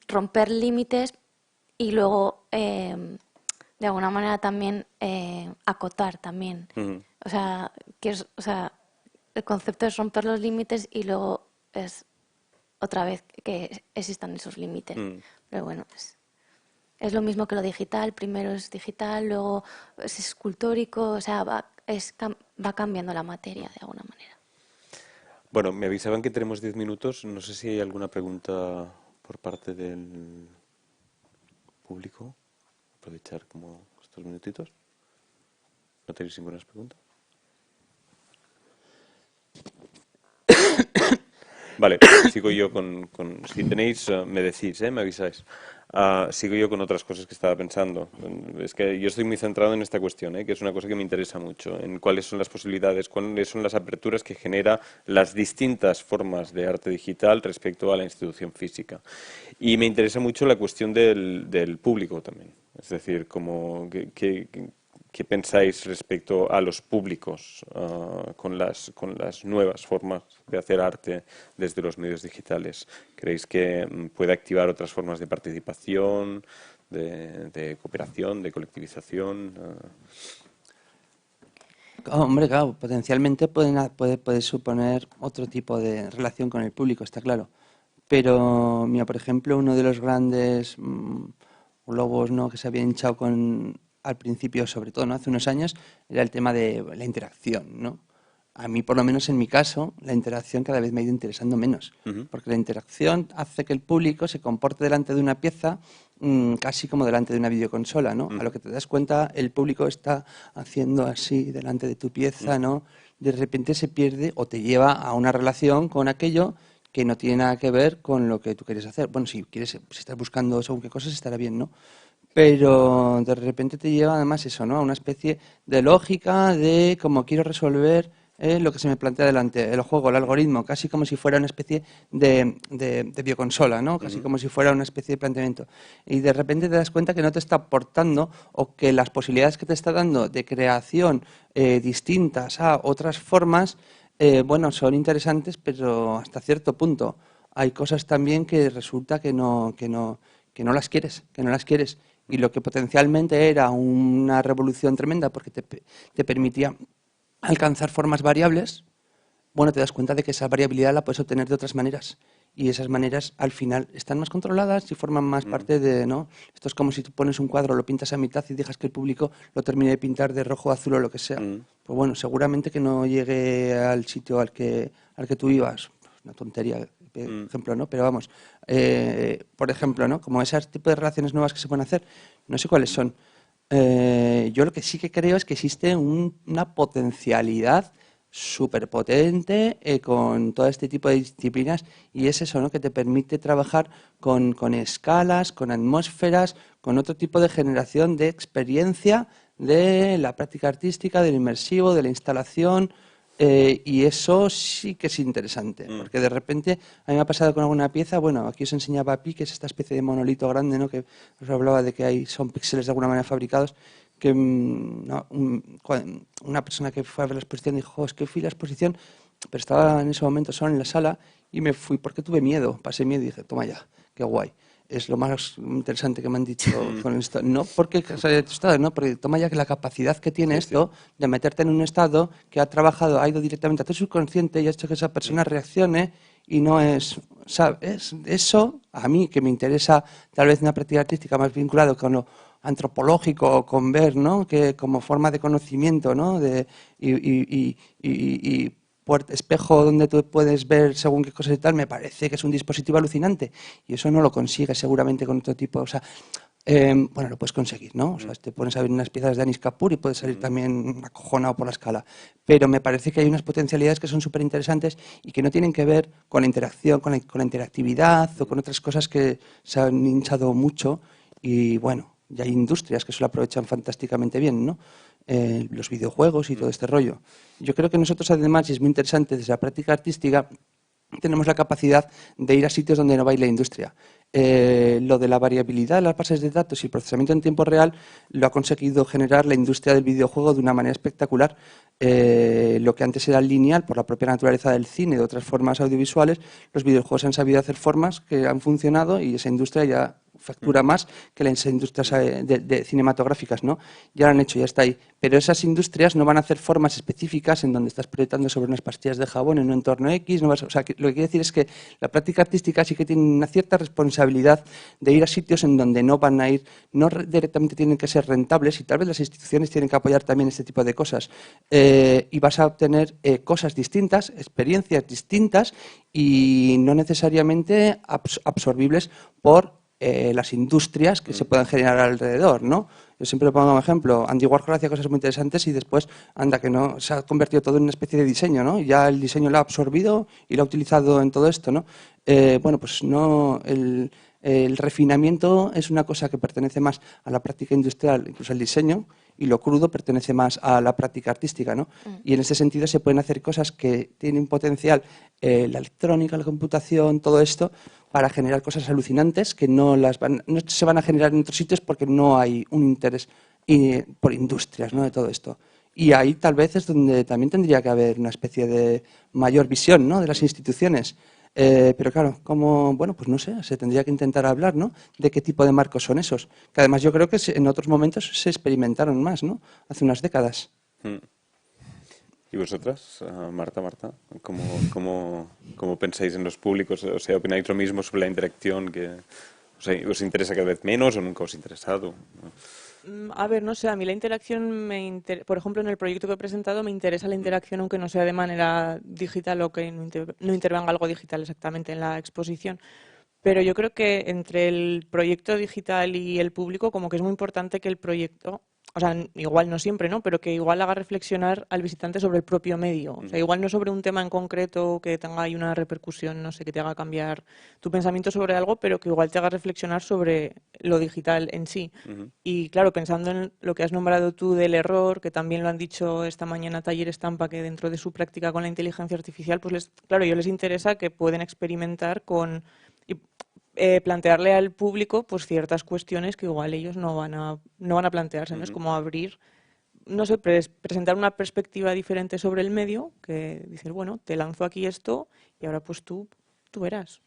romper límites y luego de alguna manera también acotar también. O sea, el concepto es romper los límites y luego es otra vez que existan esos límites. Pero bueno, es lo mismo que lo digital. Primero es digital, luego es escultórico, o sea, va cambiando la materia de alguna manera. Bueno, me avisaban que tenemos 10 minutos. No sé si hay alguna pregunta por parte del público. Aprovechar como estos minutitos. ¿No tenéis ninguna pregunta? Vale, sigo yo si tenéis, me decís, me avisáis. Sigo yo con otras cosas que estaba pensando. Es que yo estoy muy centrado en esta cuestión, que es una cosa que me interesa mucho, en cuáles son las posibilidades, cuáles son las aperturas que genera las distintas formas de arte digital respecto a la institución física. Y me interesa mucho la cuestión del público también. Es decir, ¿qué pensáis respecto a los públicos con las nuevas formas de hacer arte desde los medios digitales? ¿Creéis que puede activar otras formas de participación, de cooperación, de colectivización? Hombre, claro, potencialmente puede suponer otro tipo de relación con el público, está claro. Pero, mira, por ejemplo, uno de los grandes globos, ¿no?, que se había hinchado al principio, sobre todo, ¿no?, hace unos años, era el tema de la interacción, ¿no? A mí, por lo menos en mi caso, la interacción cada vez me ha ido interesando menos, porque la interacción hace que el público se comporte delante de una pieza casi como delante de una videoconsola, ¿no? A lo que te das cuenta, el público está haciendo así delante de tu pieza, ¿no? De repente se pierde o te lleva a una relación con aquello que no tiene nada que ver con lo que tú quieres hacer. Bueno, si estás buscando según qué cosas, estará bien, ¿no? Pero de repente te lleva además eso, ¿no?, a una especie de lógica de cómo quiero resolver lo que se me plantea delante, el juego, el algoritmo, casi como si fuera una especie de bioconsola, ¿no? Casi como si fuera una especie de planteamiento. Y de repente te das cuenta que no te está aportando o que las posibilidades que te está dando de creación distintas a otras formas, bueno, son interesantes, pero hasta cierto punto. Hay cosas también que resulta que no las quieres, Y lo que potencialmente era una revolución tremenda porque te permitía alcanzar formas variables, bueno, te das cuenta de que esa variabilidad la puedes obtener de otras maneras. Y esas maneras al final están más controladas y forman más parte de, ¿no? Esto es como si tú pones un cuadro, lo pintas a mitad y dejas que el público lo termine de pintar de rojo, azul o lo que sea. Pues bueno, seguramente que no llegue al sitio al que tú ibas. Una tontería, ejemplo, ¿no? Pero vamos, por ejemplo, ¿no?, como ese tipo de relaciones nuevas que se pueden hacer, no sé cuáles son. Yo lo que sí que creo es que existe una potencialidad súper potente con todo este tipo de disciplinas, y es eso, ¿no?, que te permite trabajar con escalas, con atmósferas, con otro tipo de generación de experiencia de la práctica artística, del inmersivo, de la instalación. Y eso sí que es interesante, porque de repente a mí me ha pasado con alguna pieza. Bueno, aquí os enseñaba Pi, que es esta especie de monolito grande, ¿no?, que os hablaba de que son píxeles de alguna manera fabricados, que una persona que fue a ver la exposición dijo: es que fui a la exposición, pero estaba en ese momento solo en la sala y me fui porque tuve miedo, pasé miedo y dije: toma ya, qué guay. Es lo más interesante que me han dicho con esto. No porque no, porque toma ya que la capacidad que tiene esto de meterte en un estado que ha trabajado, ha ido directamente a tu subconsciente y ha hecho que esa persona reaccione, y no es, ¿sabes? Eso, a mí, que me interesa tal vez una práctica artística más vinculada con lo antropológico o con ver, ¿no?, que como forma de conocimiento, ¿no?, y espejo donde tú puedes ver según qué cosas y tal, me parece que es un dispositivo alucinante, y eso no lo consigues seguramente con otro tipo, o sea, bueno, lo puedes conseguir, ¿no? O sea, te pones a ver unas piezas de Anish Kapoor y puedes salir también acojonado por la escala, pero me parece que hay unas potencialidades que son súper interesantes y que no tienen que ver con la interacción, con la interactividad o con otras cosas que se han hinchado mucho, y bueno, ya hay industrias que se lo aprovechan fantásticamente bien, ¿no? Los videojuegos y todo este rollo. Yo creo que nosotros, además, y es muy interesante desde la práctica artística, tenemos la capacidad de ir a sitios donde no va a ir la industria. Lo de la variabilidad de las bases de datos y el procesamiento en tiempo real lo ha conseguido generar la industria del videojuego de una manera espectacular. Lo que antes era lineal por la propia naturaleza del cine y de otras formas audiovisuales, los videojuegos han sabido hacer formas que han funcionado y esa industria ya factura más que las industrias de cinematográficas, ¿no? Ya lo han hecho, ya está ahí. Pero esas industrias no van a hacer formas específicas en donde estás proyectando sobre unas pastillas de jabón en un entorno X. No vas, o sea, lo que quiero decir es que la práctica artística sí que tiene una cierta responsabilidad de ir a sitios en donde no van a ir, no directamente tienen que ser rentables y tal vez las instituciones tienen que apoyar también este tipo de cosas. Y vas a obtener cosas distintas, experiencias distintas y no necesariamente absorbibles por las industrias que se puedan generar alrededor, ¿no? Yo siempre pongo un ejemplo, Andy Warhol hacía cosas muy interesantes y después, anda, que no, se ha convertido todo en una especie de diseño, ¿no? Y ya el diseño lo ha absorbido y lo ha utilizado en todo esto, ¿no? Bueno, pues no, el refinamiento es una cosa que pertenece más a la práctica industrial, incluso el diseño, y lo crudo pertenece más a la práctica artística, ¿no? Y en ese sentido se pueden hacer cosas que tienen potencial, la electrónica, la computación, todo esto, para generar cosas alucinantes que no se van a generar en otros sitios porque no hay un interés por industrias, ¿no? De todo esto. Y ahí tal vez es donde también tendría que haber una especie de mayor visión, ¿no? De las instituciones. Pero claro, como, bueno, pues no sé, se tendría que intentar hablar, ¿no? De qué tipo de marcos son esos. Que además yo creo que en otros momentos se experimentaron más, ¿no? Hace unas décadas. ¿Y vosotras, Marta, cómo pensáis en los públicos? O sea, ¿opináis lo mismo sobre la interacción que os interesa cada vez menos o nunca os ha interesado? A ver, no sé, a mí la interacción por ejemplo, en el proyecto que he presentado me interesa la interacción aunque no sea de manera digital o que no intervenga algo digital exactamente en la exposición. Pero yo creo que entre el proyecto digital y el público, como que es muy importante que el proyecto, o sea, igual no siempre, ¿no? Pero que igual haga reflexionar al visitante sobre el propio medio. O sea, igual no sobre un tema en concreto que tenga ahí una repercusión, no sé, que te haga cambiar tu pensamiento sobre algo, pero que igual te haga reflexionar sobre lo digital en sí. Y claro, pensando en lo que has nombrado tú del error, que también lo han dicho esta mañana Taller Estampa, que dentro de su práctica con la inteligencia artificial, pues claro, a ellos les interesa que pueden experimentar con plantearle al público pues ciertas cuestiones que igual ellos no van a plantearse, ¿no? Es como abrir, no sé, presentar una perspectiva diferente sobre el medio, que dices, bueno, te lanzo aquí esto y ahora pues tú verás.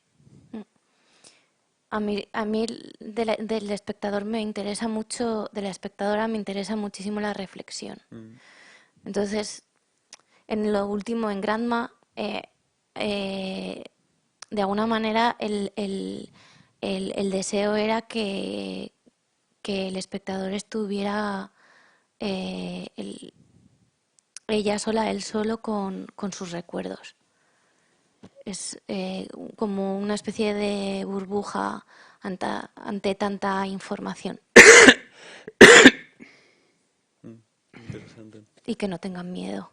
A mí del espectador me interesa mucho, de la espectadora me interesa muchísimo la reflexión. Entonces, en lo último, en Granma, de alguna manera el deseo era que el espectador estuviera ella sola, él solo con sus recuerdos. Es como una especie de burbuja ante tanta información. Interesante. Y que no tengan miedo.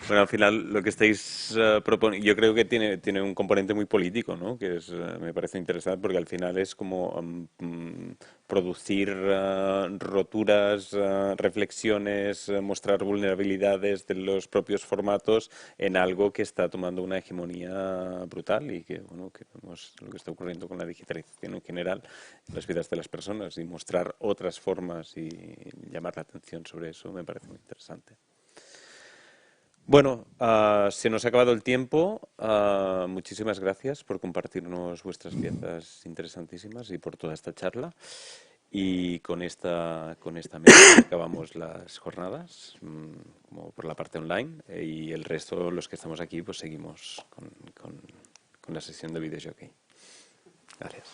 Bueno, al final lo que estáis proponiendo, yo creo que tiene un componente muy político, ¿no? Que me parece interesante porque al final es como producir roturas, reflexiones, mostrar vulnerabilidades de los propios formatos en algo que está tomando una hegemonía brutal y que, bueno, que vemos lo que está ocurriendo con la digitalización en general en las vidas de las personas y mostrar otras formas y llamar la atención sobre eso me parece muy interesante. Bueno, se nos ha acabado el tiempo. Muchísimas gracias por compartirnos vuestras piezas interesantísimas y por toda esta charla. Y con esta mesa acabamos las jornadas, como por la parte online, y el resto, los que estamos aquí, pues seguimos con la sesión de videojockey. Gracias.